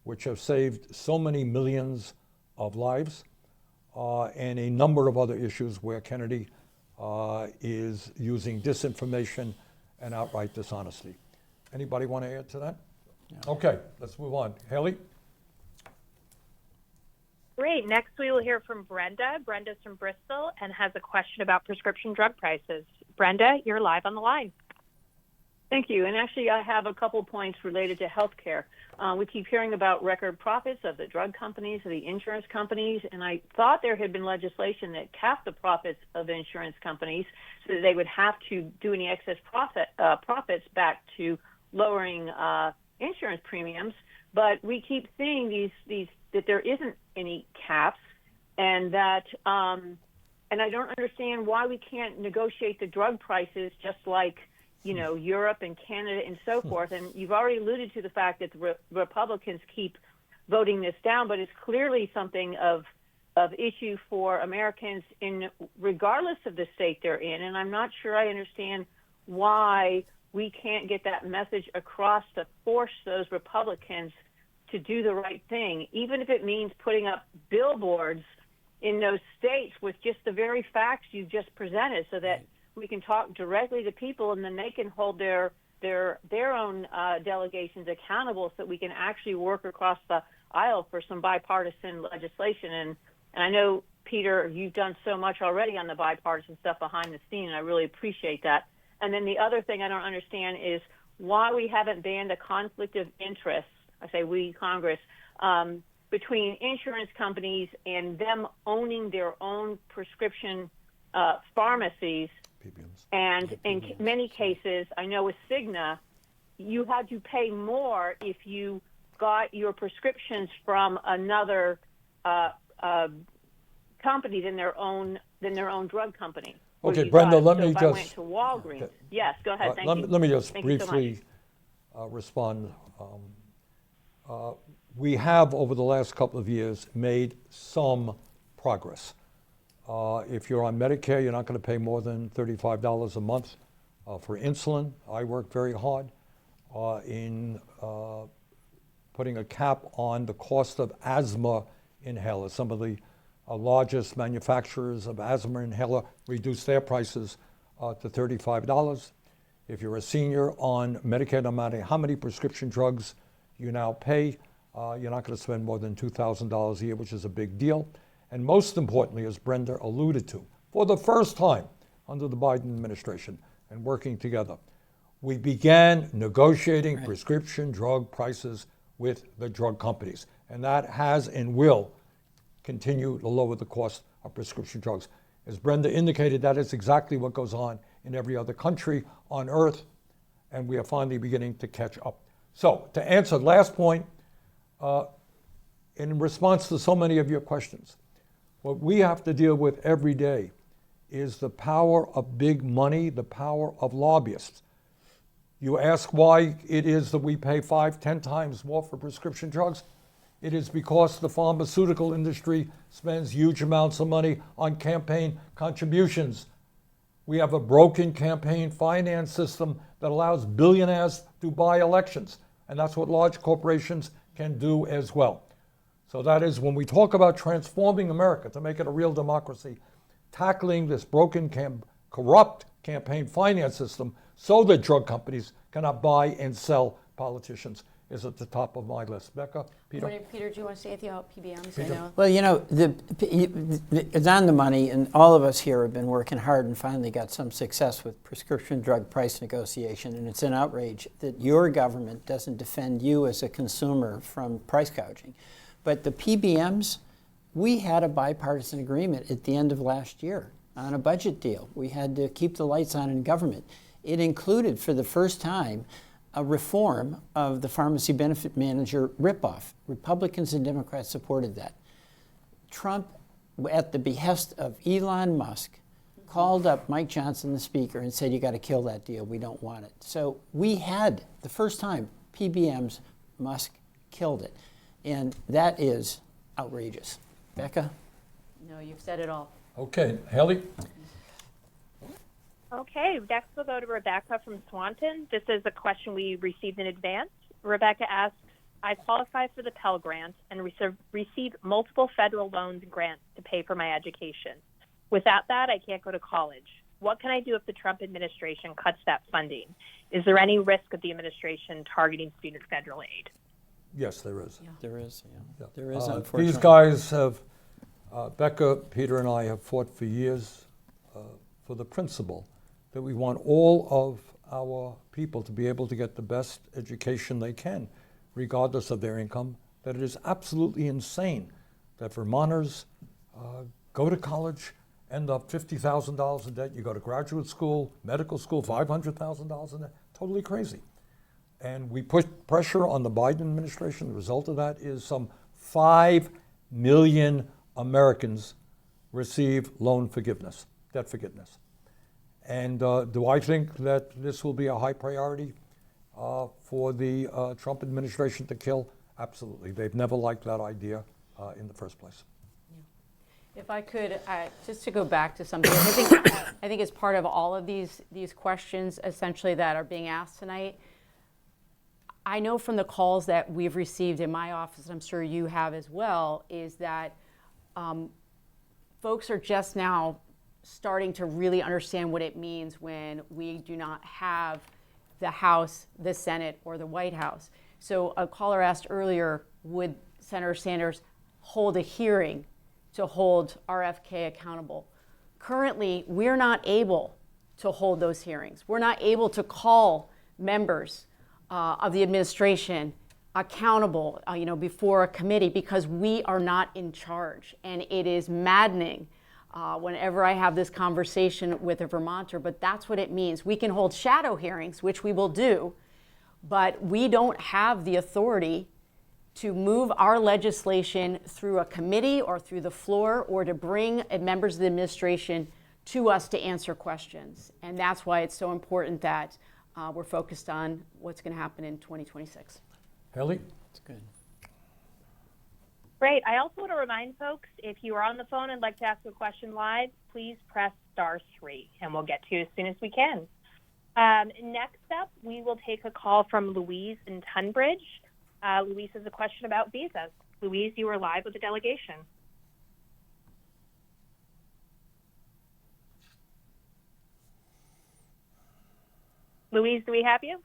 which has saved so many millions of lives, and a number of other issues where Kennedy is using disinformation and outright dishonesty. Anybody want to add to that? No. Okay, let's move on. Haley? Great. Next, we will hear from Brenda. Brenda's from Bristol and has a question about prescription drug prices. Brenda, you're live on the line. Thank you. And actually, I have a couple points related to healthcare. We keep hearing about record profits of the drug companies, of the insurance companies, and I thought there had been legislation that capped the profits of insurance companies so that they would have to do any excess profits back to lowering insurance premiums. But we keep seeing these that there isn't any caps, and that and I don't understand why we can't negotiate the drug prices just like Europe and Canada and so forth. And you've already alluded to the fact that the Republicans keep voting this down, but it's clearly something of issue for Americans regardless of the state they're in. And I'm not sure I understand why we can't get that message across to force those Republicans to do the right thing, even if it means putting up billboards in those states with just the very facts you just presented, so that we can talk directly to people, and then they can hold their own delegations accountable, so that we can actually work across the aisle for some bipartisan legislation. And I know, Peter, you've done so much already on the bipartisan stuff behind the scene, and I really appreciate that. And then the other thing I don't understand is why we haven't banned a conflict of interest, I say we, Congress, between insurance companies and them owning their own prescription pharmacies. And in many cases, I know with Cigna, you had to pay more if you got your prescriptions from another company than their own drug company. Okay, Brenda, let me if just. I went to Walgreens. Okay. Yes, go ahead. Thank you. Let me just Thank briefly respond. We have, over the last couple of years, made some progress. If you're on Medicare, you're not going to pay more than $35 a month for insulin. I worked very hard in putting a cap on the cost of asthma inhalers. Some of the largest manufacturers of asthma inhaler reduced their prices to $35. If you're a senior on Medicare, no matter how many prescription drugs you now pay, you're not going to spend more than $2,000 a year, which is a big deal. And most importantly, as Brenda alluded to, for the first time under the Biden administration and working together, we began negotiating prescription drug prices with the drug companies. And that has and will continue to lower the cost of prescription drugs. As Brenda indicated, that is exactly what goes on in every other country on earth, and we are finally beginning to catch up. So, to answer the last point, in response to so many of your questions, what we have to deal with every day is the power of big money, the power of lobbyists. You ask why it is that we pay 5-10 times more for prescription drugs? It is because the pharmaceutical industry spends huge amounts of money on campaign contributions. We have a broken campaign finance system that allows billionaires to buy elections, and that's what large corporations can do as well. So that is, when we talk about transforming America to make it a real democracy, tackling this broken, corrupt campaign finance system so that drug companies cannot buy and sell politicians is at the top of my list. Becca, Peter? Peter, do you want to say anything about PBMs? I know. Well, you know, it's on the money, and all of us here have been working hard and finally got some success with prescription drug price negotiation, and it's an outrage that your government doesn't defend you as a consumer from price gouging. But the PBMs, we had a bipartisan agreement at the end of last year on a budget deal. We had to keep the lights on in government. It included, for the first time, a reform of the pharmacy benefit manager ripoff. Republicans and Democrats supported that. Trump, at the behest of Elon Musk, called up Mike Johnson, the speaker, and said, you got to kill that deal. We don't want it. So we had, the first time, PBMs, Musk killed it. And that is outrageous. Becca? No, you've said it all. Okay, Haley? Okay, next we'll go to Rebecca from Swanton. This is a question we received in advance. Rebecca asks, I qualify for the Pell Grant and received multiple federal loans and grants to pay for my education. Without that, I can't go to college. What can I do if the Trump administration cuts that funding? Is there any risk of the administration targeting student federal aid? Yes, there is. Yeah. There is, yeah. Yeah. There is, unfortunately. These guys have, Becca, Peter, and I have fought for years for the principle that we want all of our people to be able to get the best education they can, regardless of their income, that it is absolutely insane that Vermonters go to college, end up $50,000 in debt. You go to graduate school, medical school, $500,000 in debt. Totally crazy. And we put pressure on the Biden administration. The result of that is some 5 million Americans receive loan forgiveness, debt forgiveness. And do I think that this will be a high priority for the Trump administration to kill? Absolutely. They've never liked that idea in the first place. If I could, just to go back to something, I think as part of all of these questions essentially that are being asked tonight, I know from the calls that we've received in my office, and I'm sure you have as well, is that folks are just now starting to really understand what it means when we do not have the House, the Senate, or the White House. So a caller asked earlier, would Senator Sanders hold a hearing to hold RFK accountable? Currently, we're not able to hold those hearings. We're not able to call members of the administration accountable, before a committee, because we are not in charge. And it is maddening whenever I have this conversation with a Vermonter, but that's what it means. We can hold shadow hearings, which we will do, but we don't have the authority to move our legislation through a committee or through the floor, or to bring members of the administration to us to answer questions. And that's why it's so important that we're focused on what's going to happen in 2026. Haley? That's good. Great. I also want to remind folks, if you are on the phone and like to ask a question live, please press *3, and we'll get to you as soon as we can. Next up, we will take a call from Louise in Tunbridge. Louise has a question about visas. Louise, you are live with the delegation. Louise, do we have you?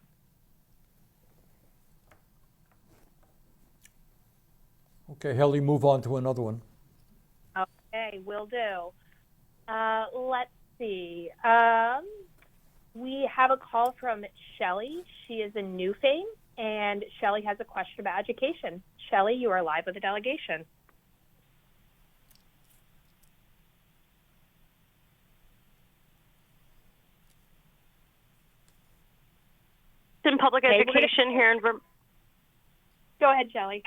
Okay, Haley, move on to another one. Okay, will do. Let's see. We have a call from Shelley. She is in Newfane, and Shelley has a question about education. Shelley, you are live with the delegation. In public education here in Vermont. Go ahead, Shelley.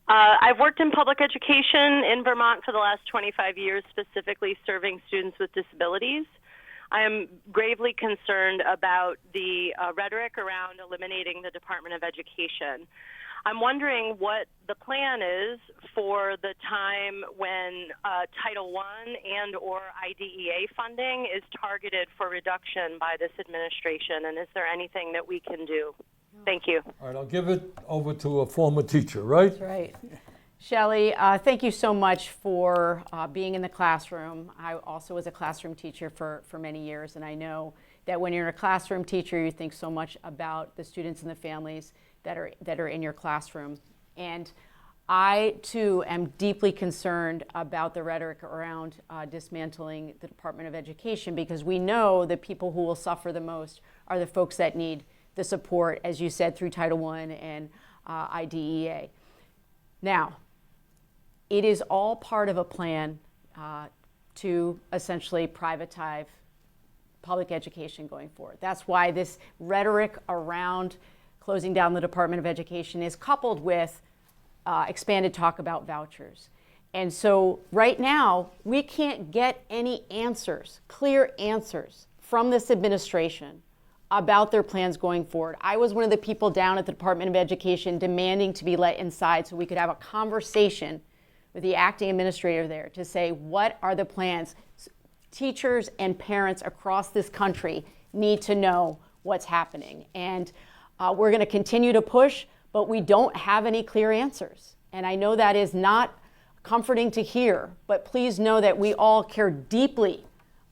I've worked in public education in Vermont for the last 25 years, specifically serving students with disabilities. I am gravely concerned about the rhetoric around eliminating the Department of Education. I'm wondering what the plan is for the time when Title I and or IDEA funding is targeted for reduction by this administration, and is there anything that we can do? Thank you. All right, I'll give it over to a former teacher, right? That's right. Shelley, thank you so much for being in the classroom. I also was a classroom teacher for many years, and I know that when you're a classroom teacher, you think so much about the students and the families that are in your classroom. And I, too, am deeply concerned about the rhetoric around dismantling the Department of Education, because we know the people who will suffer the most are the folks that need the support, as you said, through Title I and IDEA. Now, it is all part of a plan to essentially privatize public education going forward. That's why this rhetoric around closing down the Department of Education is coupled with expanded talk about vouchers. And so right now, we can't get any answers, clear answers from this administration about their plans going forward. I was one of the people down at the Department of Education demanding to be let inside so we could have a conversation with the acting administrator there to say, what are the plans? Teachers and parents across this country need to know what's happening. And we're going to continue to push, but we don't have any clear answers. And I know that is not comforting to hear, but please know that we all care deeply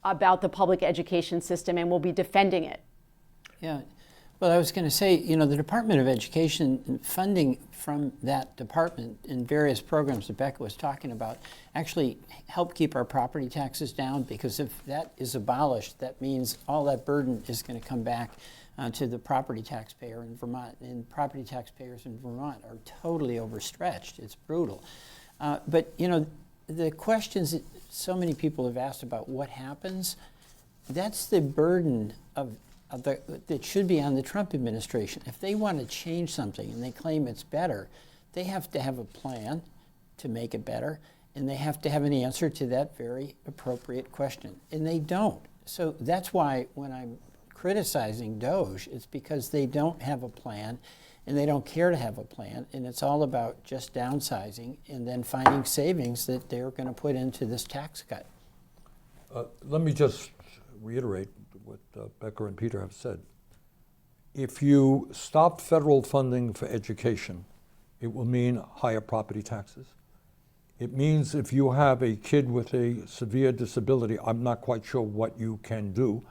about the public education system and will be defending it. Yeah. Well, I was going to say, you know, the Department of Education funding from that department in various programs that Becca was talking about actually help keep our property taxes down, because if that is abolished, that means all that burden is going to come back to the property taxpayer in Vermont. And property taxpayers in Vermont are totally overstretched. It's brutal. But, you know, the questions that so many people have asked about what happens, that's the burden that should be on the Trump administration. If they want to change something and they claim it's better, they have to have a plan to make it better, and they have to have an answer to that very appropriate question. And they don't. So that's why when I'm criticizing DOGE, it's because they don't have a plan and they don't care to have a plan, and it's all about just downsizing and then finding savings that they're going to put into this tax cut. Let me just reiterate what Becca and Peter have said. If you stop federal funding for education, it will mean higher property taxes. It means if you have a kid with a severe disability, I'm not quite sure what you can do,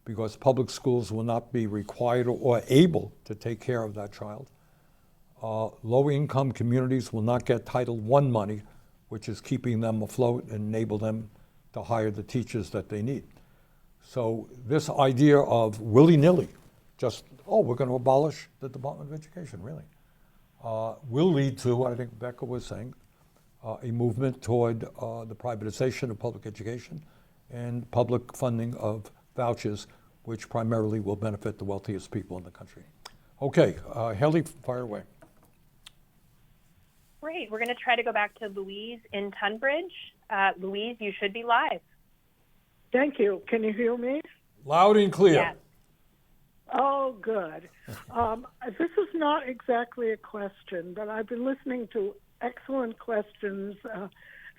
because public schools will not be required or able to take care of that child. Low-income communities will not get Title I money, which is keeping them afloat and enable them to hire the teachers that they need. So this idea of willy-nilly, just, we're going to abolish the Department of Education, really, will lead to what I think Becca was saying, a movement toward the privatization of public education and public funding of vouchers, which primarily will benefit the wealthiest people in the country. Okay, Haley, fire away. Great. We're going to try to go back to Louise in Tunbridge. Louise, you should be live. Thank you. Can you hear me? Loud and clear. Yes. Oh, good. This is not exactly a question, but I've been listening to excellent questions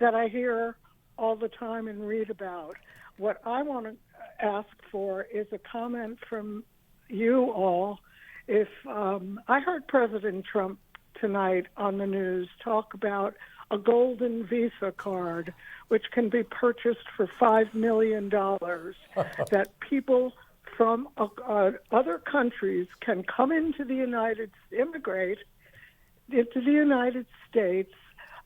that I hear all the time and read about. What I want to ask for is a comment from you all. If I heard President Trump tonight on the news talk about a golden Visa card, which can be purchased for $5 million, that people from other countries can come into the immigrate into the United States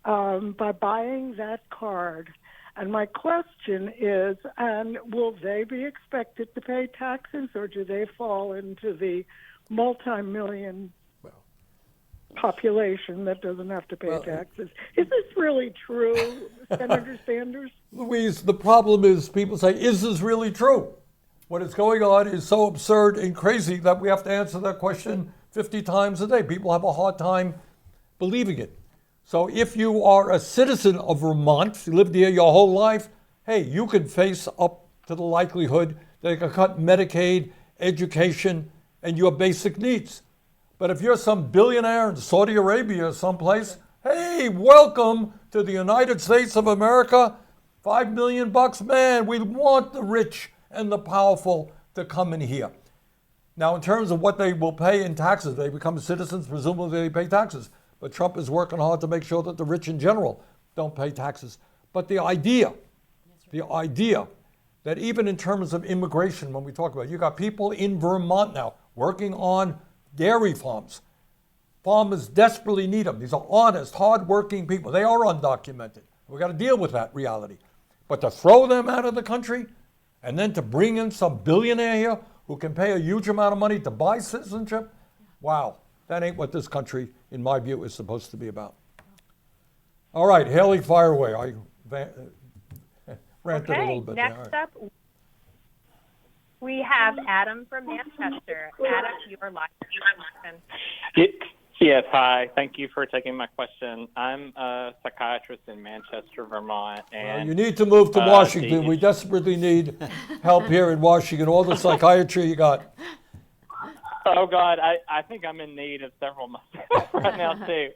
by buying that card. And my question is, and will they be expected to pay taxes, or do they fall into the multi-million population that doesn't have to pay taxes? Is this really true, Senator Sanders? Louise, the problem is people say, is this really true? What is going on is so absurd and crazy that we have to answer that question 50 times a day. People have a hard time believing it. So if you are a citizen of Vermont, you lived here your whole life, hey, you could face up to the likelihood that they can cut Medicaid, education, and your basic needs. But if you're some billionaire in Saudi Arabia or someplace, hey, welcome to the United States of America. $5 million, man, we want the rich and the powerful to come in here. Now, in terms of what they will pay in taxes, they become citizens, presumably they pay taxes. But Trump is working hard to make sure that the rich in general don't pay taxes. But the idea that even in terms of immigration, when we talk about it, you got people in Vermont now working on dairy farms. Farmers desperately need them. These are honest, hard-working people. They are undocumented. We've got to deal with that reality. But to throw them out of the country and then to bring in some billionaire here who can pay a huge amount of money to buy citizenship, wow, that ain't what this country, in my view, is supposed to be about. All right, Haley, fire away. I ranted a little bit there. Next up, we have Adam from Manchester. Adam, you are live. Yes, hi. Thank you for taking my question. I'm a psychiatrist in Manchester, Vermont. And you need to move to Washington. We desperately need help here in Washington. All the psychiatry you got. Oh, God, I think I'm in need of several myself right now, too.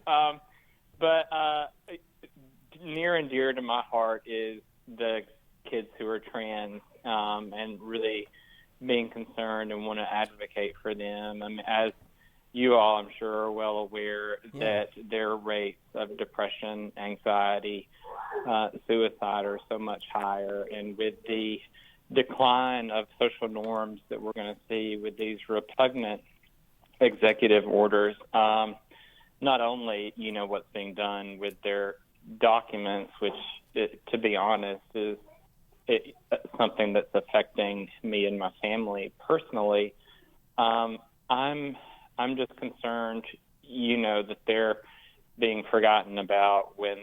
But near and dear to my heart is the kids who are trans and really being concerned and want to advocate for them. I mean, as you all, I'm sure, are well aware that their rates of depression, anxiety, suicide are so much higher. And with the decline of social norms that we're going to see with these repugnant executive orders, not only, what's being done with their documents, which, to be honest, is something that's affecting me and my family personally, I'm just concerned, that they're being forgotten about when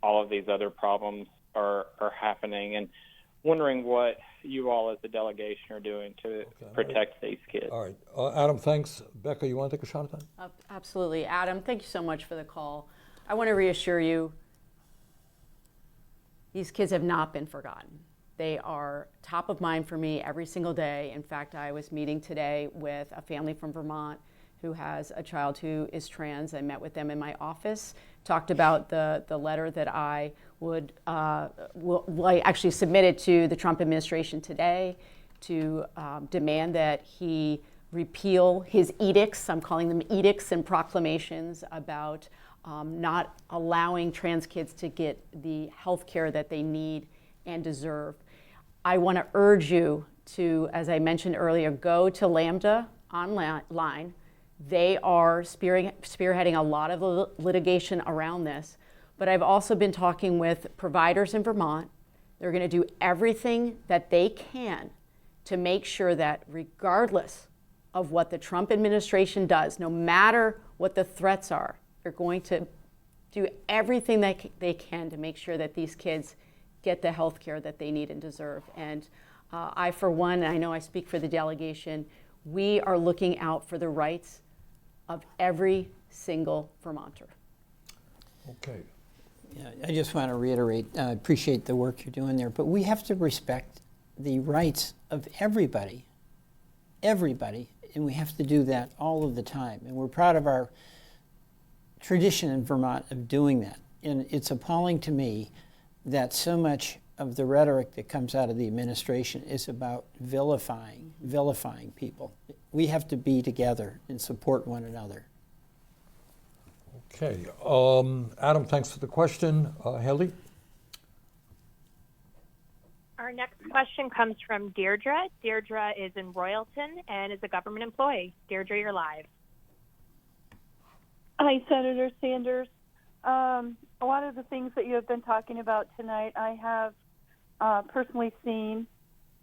all of these other problems are happening, and wondering what you all as a delegation are doing to protect these kids. All right. Adam, thanks. Becca, you want to take a shot at that? Absolutely. Adam, thank you so much for the call. I want to reassure you, these kids have not been forgotten. They are top of mind for me every single day. In fact, I was meeting today with a family from Vermont who has a child who is trans. I met with them in my office, talked about the letter that I actually submitted to the Trump administration today to demand that he repeal his edicts. I'm calling them edicts and proclamations about not allowing trans kids to get the health care that they need and deserve. I want to urge you to, as I mentioned earlier, go to Lambda online. They are spearheading a lot of the litigation around this, but I've also been talking with providers in Vermont. They're going to do everything that they can to make sure that regardless of what the Trump administration does, no matter what the threats are, they're going to do everything that they can to make sure that these kids get the health care that they need and deserve. And I, for one, I know I speak for the delegation, we are looking out for the rights of every single Vermonter. Okay. Yeah, I just want to reiterate, I appreciate the work you're doing there, but we have to respect the rights of everybody, and we have to do that all of the time. And we're proud of our tradition in Vermont of doing that. And it's appalling to me that so much of the rhetoric that comes out of the administration is about vilifying people. We have to be together and support one another. Okay. Adam, thanks for the question. Haley? Our next question comes from Deirdre. Deirdre is in Royalton and is a government employee. Deirdre, you're live. Hi, Senator Sanders. A lot of the things that you have been talking about tonight, I have personally seen,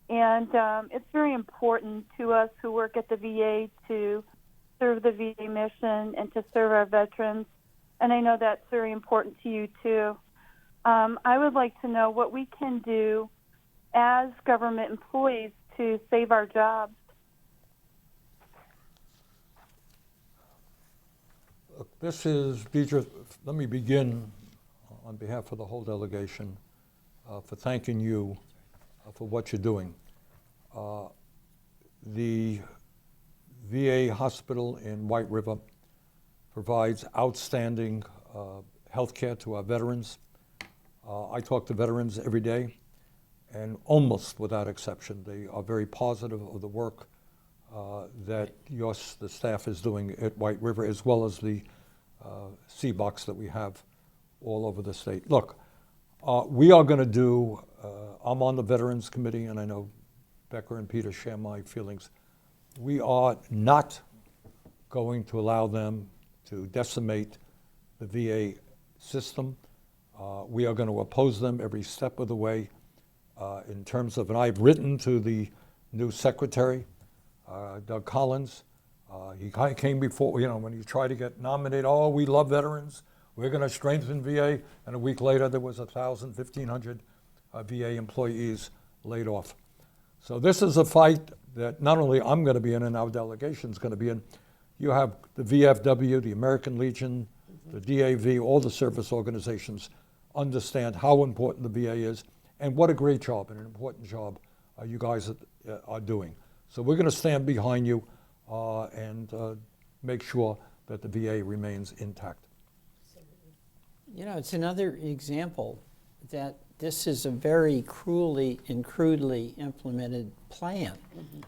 and it's very important to us who work at the VA to serve the VA mission and to serve our veterans, and I know that's very important to you too. I would like to know what we can do as government employees to save our jobs. Look, this is, Deidre, let me begin on behalf of the whole delegation for thanking you for what you're doing. The VA hospital in White River provides outstanding health care to our veterans. I talk to veterans every day, and almost without exception, they are very positive of the work that the staff is doing at White River, as well as the CBOCs that we have all over the state. Look, we are going to do, I'm on the Veterans Committee, and I know Becca and Peter share my feelings. We are not going to allow them to decimate the VA system. We are going to oppose them every step of the way in terms of, and I've written to the new secretary, Doug Collins. He came before, when he tried to get nominated, oh, we love veterans, we're going to strengthen VA, and a week later there was 1,000, 1,500 VA employees laid off. So this is a fight that not only I'm going to be in and our delegation is going to be in. You have the VFW, the American Legion, the DAV, all the service organizations understand how important the VA is and what a great job and an important job you guys are doing. So we're going to stand behind you and make sure that the VA remains intact. It's another example that this is a very cruelly and crudely implemented plan.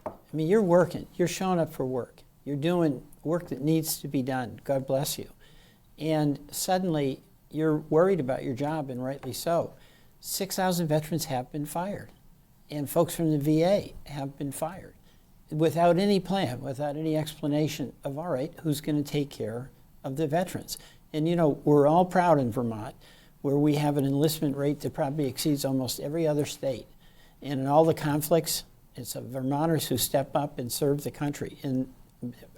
I mean, you're working, you're showing up for work, you're doing work that needs to be done, God bless you. And suddenly you're worried about your job, and rightly so. 6,000 veterans have been fired, and folks from the VA have been fired without any plan, without any explanation of, all right, who's going to take care of the veterans? And we're all proud in Vermont where we have an enlistment rate that probably exceeds almost every other state. And in all the conflicts, it's Vermonters who step up and serve the country. And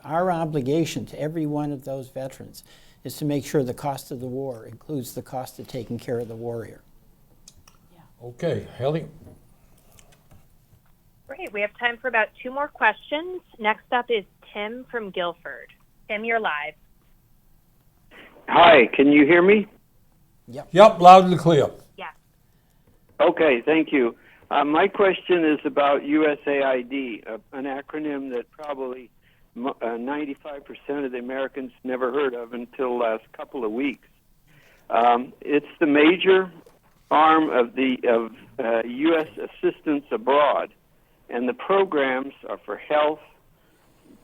our obligation to every one of those veterans is to make sure the cost of the war includes the cost of taking care of the warrior. Okay, Haley. Great, we have time for about 2 more questions. Next up is Tim from Guilford. Tim, you're live. Hi, can you hear me? Yep, loud and clear. Yes. Okay, thank you. My question is about USAID, an acronym that probably 95% of the Americans never heard of until the last couple of weeks. It's the major arm of U.S. assistance abroad, and the programs are for health,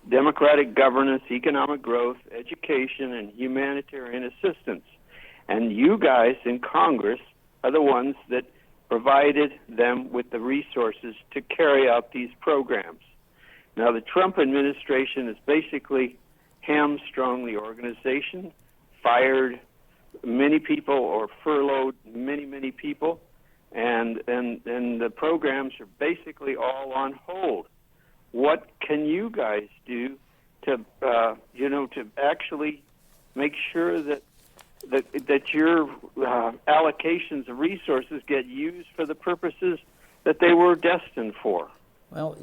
democratic governance, economic growth, education, and humanitarian assistance. And you guys in Congress are the ones that provided them with the resources to carry out these programs. Now, the Trump administration has basically hamstrung the organization, fired many people or furloughed many people, and the programs are basically all on hold. What can you guys do to to actually make sure that your allocations of resources get used for the purposes that they were destined for? Well,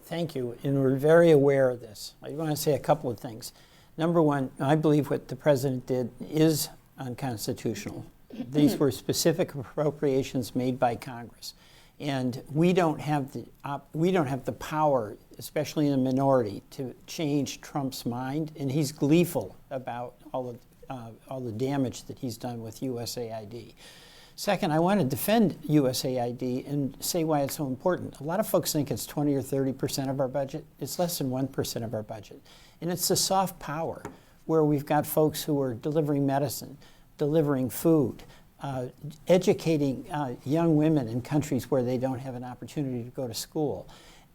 thank you, and we're very aware of this. I want to say a couple of things. Number one, I believe what the president did is unconstitutional. These were specific appropriations made by Congress, and we don't have the power, especially in a minority, to change Trump's mind. And he's gleeful about all the damage that he's done with USAID. Second, I want to defend USAID and say why it's so important. A lot of folks think it's 20 or 30% of our budget. It's less than 1% of our budget. And it's the soft power where we've got folks who are delivering medicine, delivering food, educating young women in countries where they don't have an opportunity to go to school.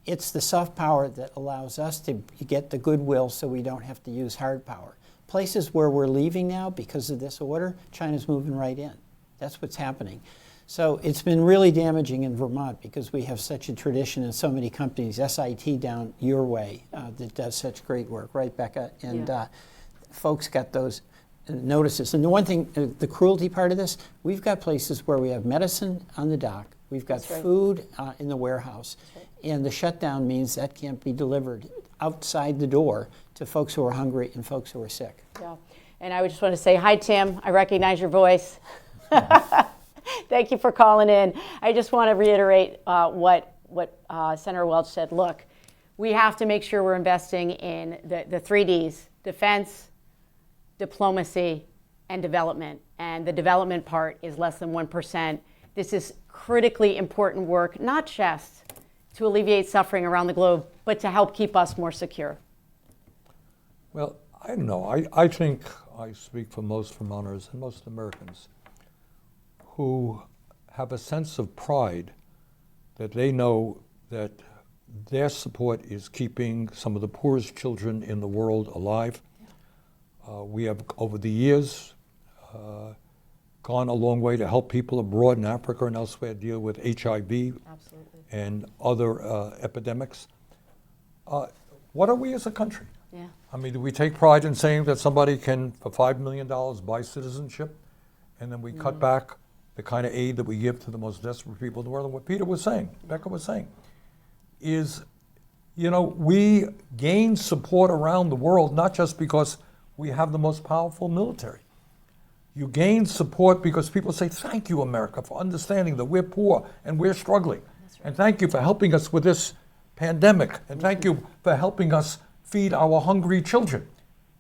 It's the soft power that allows us to get the goodwill so we don't have to use hard power. Places where we're leaving now because of this order, China's moving right in. That's what's happening. So it's been really damaging in Vermont because we have such a tradition and so many companies, SIT down your way, that does such great work, right, Becca? And folks got those notices. And the one thing, the cruelty part of this, we've got places where we have medicine on the dock, we've got food in the warehouse, and the shutdown means that can't be delivered outside the door to folks who are hungry and folks who are sick. Yeah. And I would just want to say, hi, Tim. I recognize your voice. Thank you for calling in. I just want to reiterate what Senator Welch said. Look, we have to make sure we're investing in the 3 Ds, defense, diplomacy, and development. And the development part is less than 1%. This is critically important work, not just to alleviate suffering around the globe, but to help keep us more secure. Well, I don't know. I think I speak for most Vermonters and most Americans who have a sense of pride that they know that their support is keeping some of the poorest children in the world alive. We have, over the years, gone a long way to help people abroad in Africa and elsewhere deal with HIV and other epidemics. What are we as a country? Yeah. I mean, do we take pride in saying that somebody can, for $5 million, buy citizenship, and then we cut back the kind of aid that we give to the most desperate people in the world? And what Peter was saying, Becca was saying, is, you know, we gain support around the world not just because we have the most powerful military. You gain support because people say, thank you, America, for understanding that we're poor and we're struggling. Right. And thank you for helping us with this pandemic. And thank you for helping us feed our hungry children.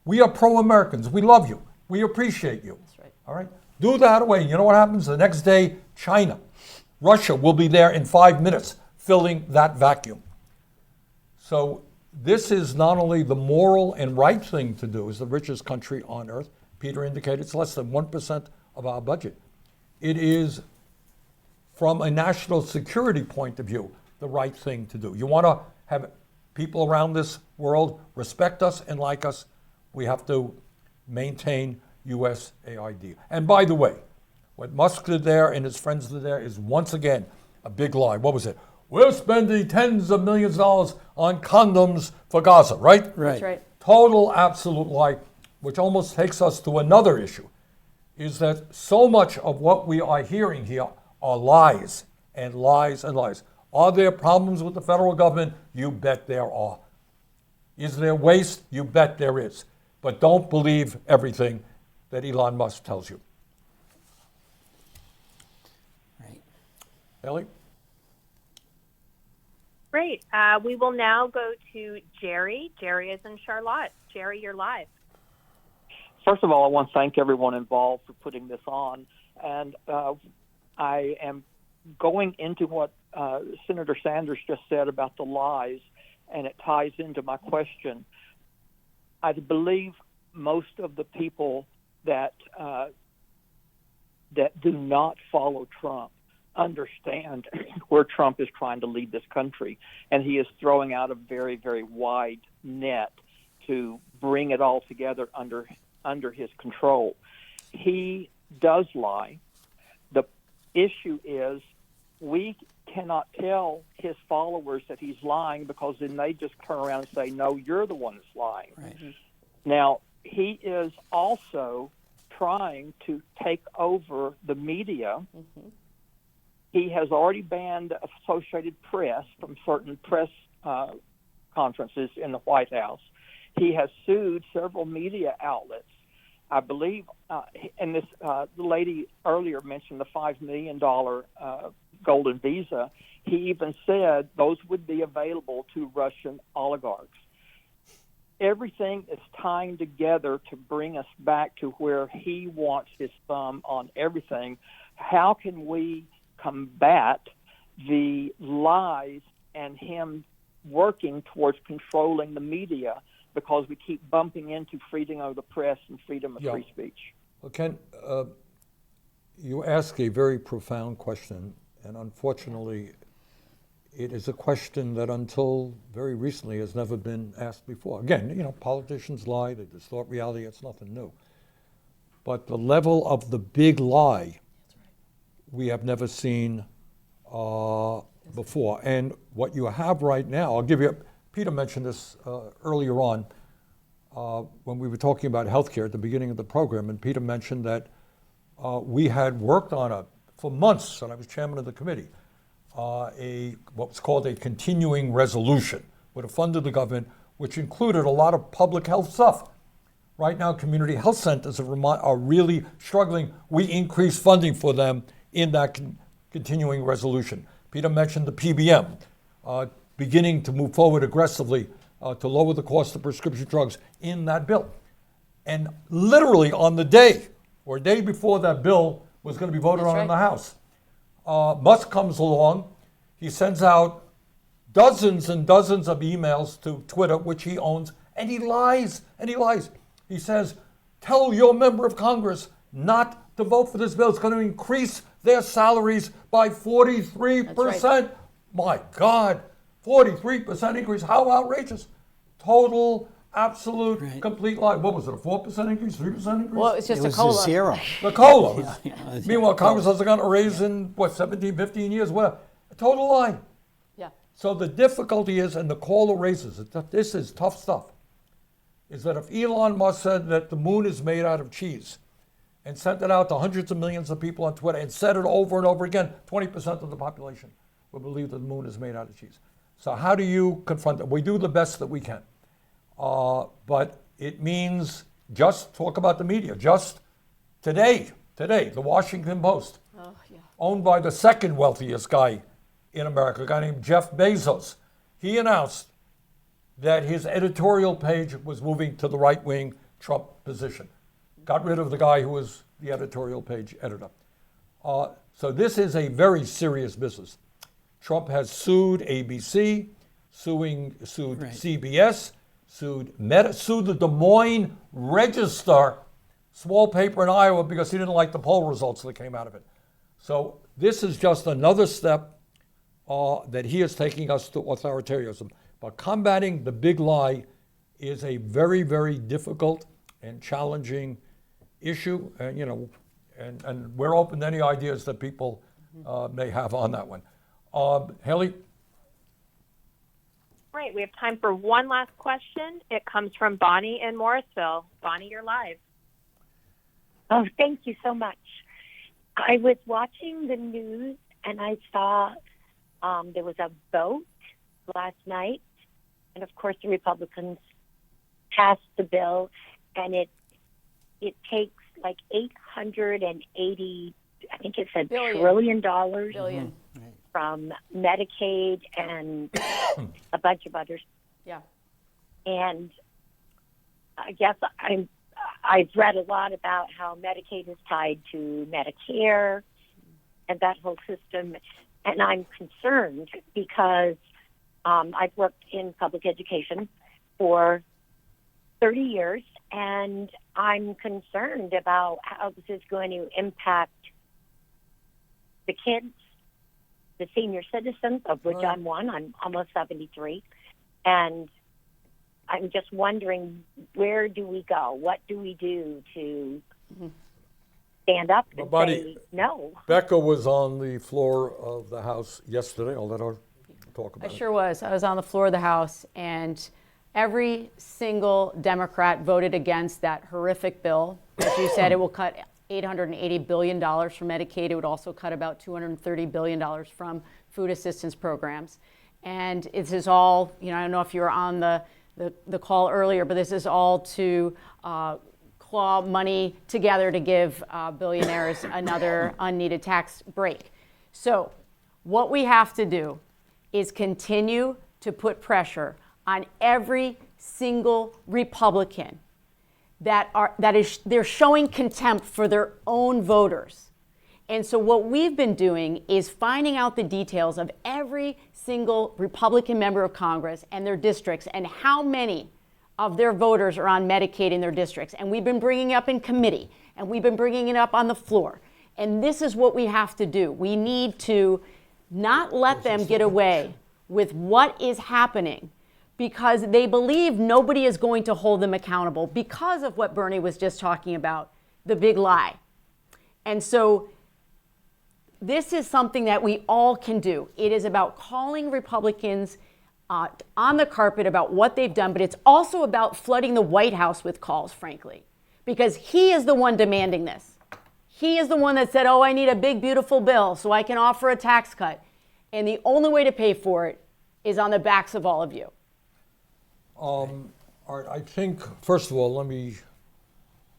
We are pro-Americans. We love you. We appreciate you. That's right. All right? Do that away. You know what happens? The next day, China, Russia will be there in 5 minutes filling that vacuum. So this is not only the moral and right thing to do as the richest country on earth. Peter indicated it's less than 1% of our budget. It is, from a national security point of view, the right thing to do. You want to have people around this world respect us and like us, we have to maintain USAID. And by the way, what Musk did there and his friends did there is once again a big lie. What was it? We're spending tens of millions of dollars on condoms for Gaza, right? Right. That's right. Total, absolute lie, which almost takes us to another issue, is that so much of what we are hearing here are lies and lies and lies. Are there problems with the federal government? You bet there are. Is there waste? You bet there is. But don't believe everything that Elon Musk tells you. Right. Ellie? Great. We will now go to Jerry. Jerry is in Charlotte. Jerry, you're live. First of all, I want to thank everyone involved for putting this on. And I am going into what Senator Sanders just said about the lies, and it ties into my question. I believe most of the people that do not follow Trump understand where Trump is trying to lead this country, and he is throwing out a very, very wide net to bring it all together under his control. He does lie. The issue is we cannot tell his followers that he's lying, because then they just turn around and say, no, you're the one that's lying. Right. Now, he is also trying to take over the media. Mm-hmm. He has already banned Associated Press from certain press conferences in the White House. He has sued several media outlets. I believe, and this the lady earlier mentioned the $5 million golden visa. He even said those would be available to Russian oligarchs. Everything is tying together to bring us back to where he wants his thumb on everything. How can we combat the lies and him working towards controlling the media, because we keep bumping into freedom of the press and freedom of free speech? Well, Ken, you ask a very profound question, and unfortunately, it is a question that until very recently has never been asked before. Again, you know, politicians lie, they distort reality, it's nothing new. But the level of the big lie we have never seen before. And what you have right now, I'll give you, Peter mentioned this earlier on when we were talking about healthcare at the beginning of the program, and Peter mentioned that we had worked on for months, and I was chairman of the committee, what was called a continuing resolution with a fund of the government, which included a lot of public health stuff. Right now, community health centers of Vermont are really struggling. We increased funding for them in that continuing resolution. Peter mentioned the PBM, beginning to move forward aggressively to lower the cost of prescription drugs in that bill. And literally on the day, or a day before that bill was going to be voted on in the House, Musk comes along. He sends out dozens and dozens of emails to Twitter, which he owns, and he lies, and he lies. He says, tell your member of Congress not to vote for this bill. It's going to increase their salaries by 43%. That's right. My God, 43% increase. How outrageous. Total, absolute, complete lie. What was it, a 4% increase, 3% increase? Well, it's just It a was COLA. a zero. The COLA. Yeah. Meanwhile, Congress hasn't gotten a raise in, 17, 15 years? Whatever. A total lie. Yeah. So the difficulty is, and the caller raises it, this is tough stuff, is that if Elon Musk said that the moon is made out of cheese and sent it out to hundreds of millions of people on Twitter and said it over and over again, 20% of the population will believe that the moon is made out of cheese. So how do you confront it? We do the best that we can. But it means just talk about the media. Just today, the Washington Post, owned by the second wealthiest guy in America, a guy named Jeff Bezos, he announced that his editorial page was moving to the right-wing Trump position. Got rid of the guy who was the editorial page editor. So this is a very serious business. Trump has sued ABC, sued CBS, sued Meta, sued the Des Moines Register, small paper in Iowa, because he didn't like the poll results that came out of it. So this is just another step that he is taking us to authoritarianism. But combating the big lie is a very, very difficult and challenging issue, and and we're open to any ideas that people may have on that one. Haley? Great. We have time for one last question. It comes from Bonnie in Morrisville. Bonnie, you're live. Oh, thank you so much. I was watching the news and I saw there was a vote last night, and of course the Republicans passed the bill, and it takes like 880, I think it said $1 trillion from Medicaid and a bunch of others. Yeah. And I guess I've read a lot about how Medicaid is tied to Medicare and that whole system, and I'm concerned because I've worked in public education for 30 years, and I'm concerned about how this is going to impact the kids, the senior citizens, of which I'm one. I'm almost 73. And I'm just wondering, where do we go? What do we do to stand up and say no? Becca was on the floor of the House yesterday. I'll let her talk about it. I sure was. I was on the floor of the House, and every single Democrat voted against that horrific bill. As you said, it will cut $880 billion from Medicaid. It would also cut about $230 billion from food assistance programs. And this is all, I don't know if you were on the call earlier, but this is all to claw money together to give billionaires another unneeded tax break. So what we have to do is continue to put pressure on every single Republican they're showing contempt for their own voters. And so what we've been doing is finding out the details of every single Republican member of Congress and their districts and how many of their voters are on Medicaid in their districts. And we've been bringing it up in committee, and we've been bringing it up on the floor. And this is what we have to do. We need to not let them get away with what is happening, because they believe nobody is going to hold them accountable because of what Bernie was just talking about, the big lie. And so this is something that we all can do. It is about calling Republicans on the carpet about what they've done, but it's also about flooding the White House with calls, frankly, because he is the one demanding this. He is the one that said, I need a big, beautiful bill so I can offer a tax cut. And the only way to pay for it is on the backs of all of you. All right, I think, first of all, let me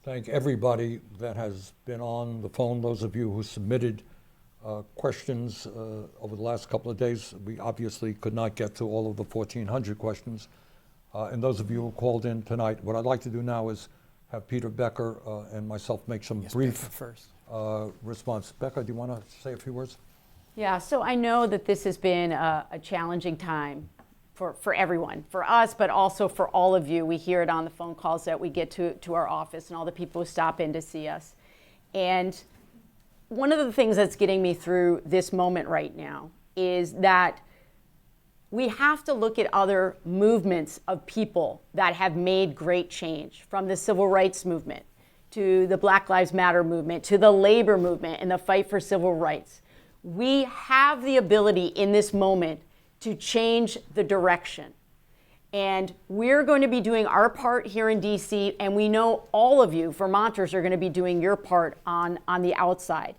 thank everybody that has been on the phone, those of you who submitted questions over the last couple of days. We obviously could not get to all of the 1,400 questions. And those of you who called in tonight, what I'd like to do now is have Peter Becker and myself make some brief response. Becca, do you want to say a few words? Yeah, so I know that this has been a challenging time for everyone, for us, but also for all of you. We hear it on the phone calls that we get to our office and all the people who stop in to see us. And one of the things that's getting me through this moment right now is that we have to look at other movements of people that have made great change, from the civil rights movement to the Black Lives Matter movement to the labor movement and the fight for civil rights. We have the ability in this moment to change the direction. And we're going to be doing our part here in DC, and we know all of you, Vermonters, are going to be doing your part on the outside.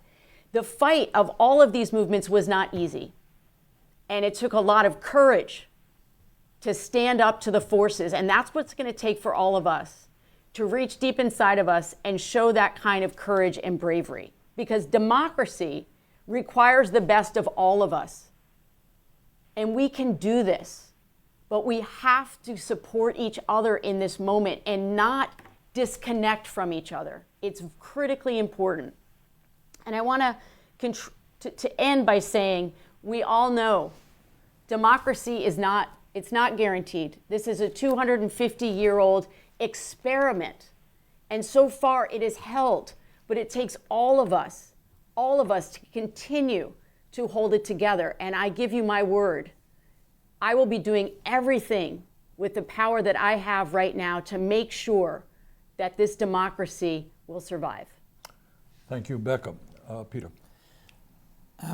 The fight of all of these movements was not easy. And it took a lot of courage to stand up to the forces. And that's what's going to take for all of us, to reach deep inside of us and show that kind of courage and bravery. Because democracy requires the best of all of us. And we can do this. But we have to support each other in this moment and not disconnect from each other. It's critically important. And I want to end by saying, we all know democracy is not guaranteed. This is a 250-year-old experiment. And so far it is held, but it takes all of us to continue to hold it together. And I give you my word, I will be doing everything with the power that I have right now to make sure that this democracy will survive. Thank you, Becca. Peter.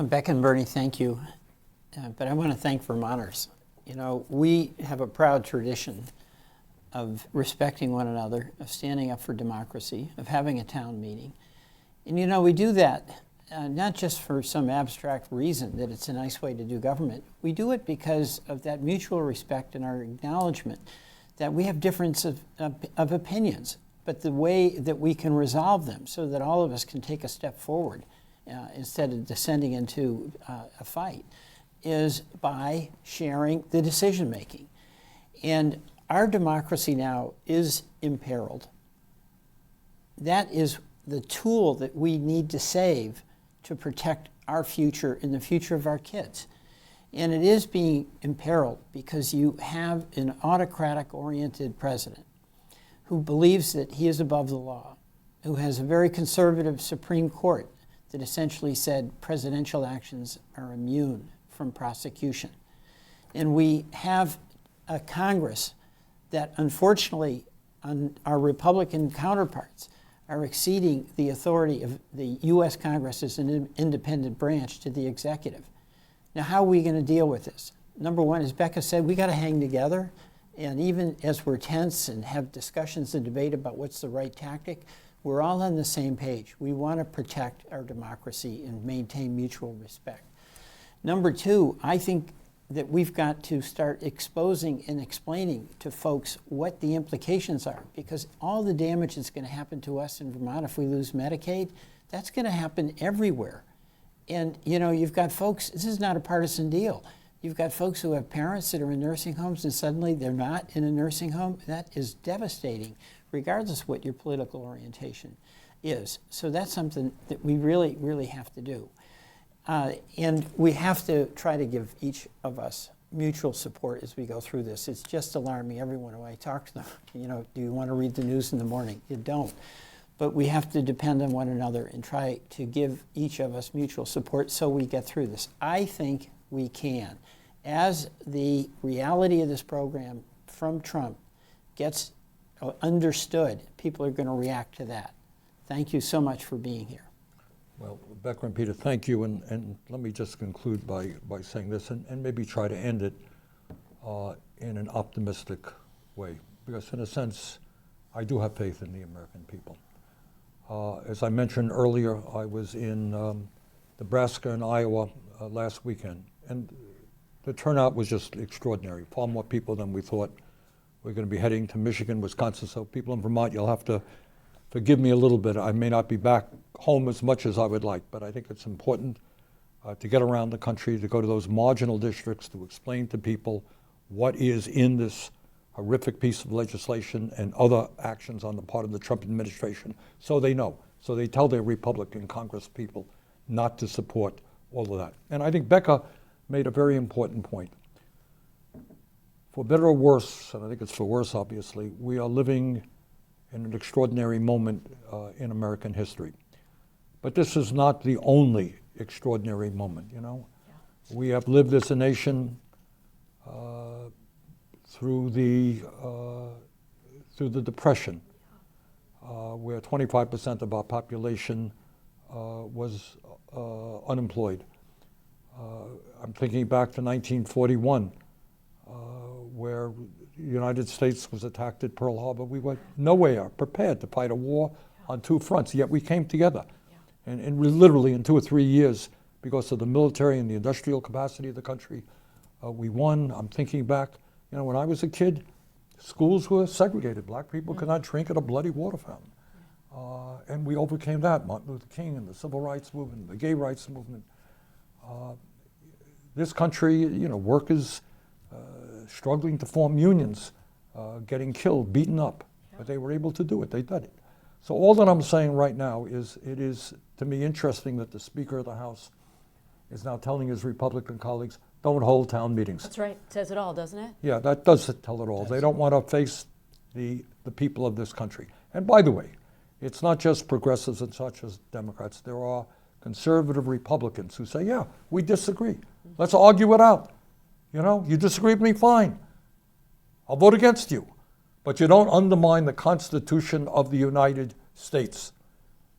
Becca and Bernie, thank you. But I want to thank Vermonters. You know, we have a proud tradition of respecting one another, of standing up for democracy, of having a town meeting. And you know, we do that not just for some abstract reason that it's a nice way to do government. We do it because of that mutual respect and our acknowledgement that we have difference of opinions, but the way that we can resolve them so that all of us can take a step forward instead of descending into a fight is by sharing the decision making. And our democracy now is imperiled. That is the tool that we need to save to protect our future and the future of our kids. And it is being imperiled because you have an autocratic-oriented president who believes that he is above the law, who has a very conservative Supreme Court that essentially said presidential actions are immune from prosecution. And we have a Congress that unfortunately our Republican counterparts are exceeding the authority of the U.S. Congress as an independent branch to the executive. Now, how are we going to deal with this? Number one, as Becca said, we got to hang together. And even as we're tense and have discussions and debate about what's the right tactic, we're all on the same page. We want to protect our democracy and maintain mutual respect. Number two, I think that we've got to start exposing and explaining to folks what the implications are, because all the damage that's going to happen to us in Vermont if we lose Medicaid, that's going to happen everywhere. And you know, you've got folks, this is not a partisan deal. You've got folks who have parents that are in nursing homes and suddenly they're not in a nursing home. That is devastating, regardless of what your political orientation is. So that's something that we really, really have to do. And we have to try to give each of us mutual support as we go through this. It's just alarming. Everyone who I talk to them, you know, do you want to read the news in the morning? You don't. But we have to depend on one another and try to give each of us mutual support so we get through this. I think we can. As the reality of this program from Trump gets understood, people are going to react to that. Thank you so much for being here. Well, Becca and Peter, thank you. And let me just conclude by saying this and maybe try to end it in an optimistic way. Because in a sense, I do have faith in the American people. As I mentioned earlier, I was in Nebraska and Iowa last weekend. And the turnout was just extraordinary, far more people than we thought. We're going to be heading to Michigan, Wisconsin, so people in Vermont, you'll have to forgive me a little bit. I may not be back home as much as I would like, but I think it's important to get around the country, to go to those marginal districts, to explain to people what is in this horrific piece of legislation and other actions on the part of the Trump administration, so they know. So they tell their Republican Congress people not to support all of that. And I think Becca made a very important point. For better or worse, and I think it's for worse, obviously, we are living in an extraordinary moment in American history. But this is not the only extraordinary moment, you know? Yeah. We have lived as a nation through the Depression, where 25% of our population was unemployed. I'm thinking back to 1941, where the United States was attacked at Pearl Harbor. We were nowhere prepared to fight a war on two fronts, yet we came together. Yeah. And we literally, in 2 or 3 years, because of the military and the industrial capacity of the country, we won. I'm thinking back, you know, when I was a kid, schools were segregated. Black people could not drink at a bloody water fountain. And we overcame that. Martin Luther King and the Civil Rights Movement, the Gay Rights Movement. This country, you know, workers struggling to form unions, getting killed, beaten up, but they were able to do it. They did it. So all that I'm saying right now is it is, to me, interesting that the Speaker of the House is now telling his Republican colleagues, don't hold town meetings. That's right. It says it all, doesn't it? Yeah, that does tell it all. They don't want to face the people of this country. And by the way, it's not just progressives and such as Democrats. There are conservative Republicans who say, yeah, we disagree. Let's argue it out. You know, you disagree with me, fine. I'll vote against you. But you don't undermine the Constitution of the United States.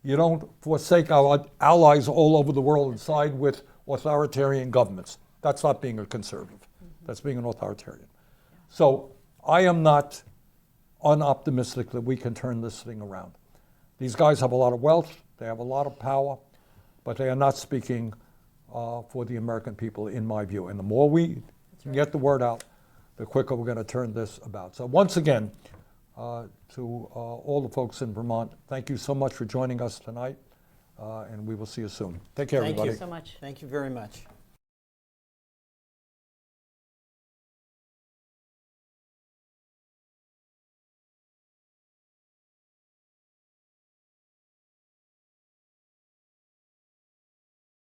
You don't forsake our allies all over the world and side with authoritarian governments. That's not being a conservative. That's being an authoritarian. So I am not unoptimistic that we can turn this thing around. These guys have a lot of wealth, they have a lot of power, but they are not speaking for the American people, in my view. And the more we can get the word out, the quicker we're going to turn this about. So once again, to all the folks in Vermont, thank you so much for joining us tonight, and we will see you soon. Take care, everybody. Thank you so much. Thank you very much.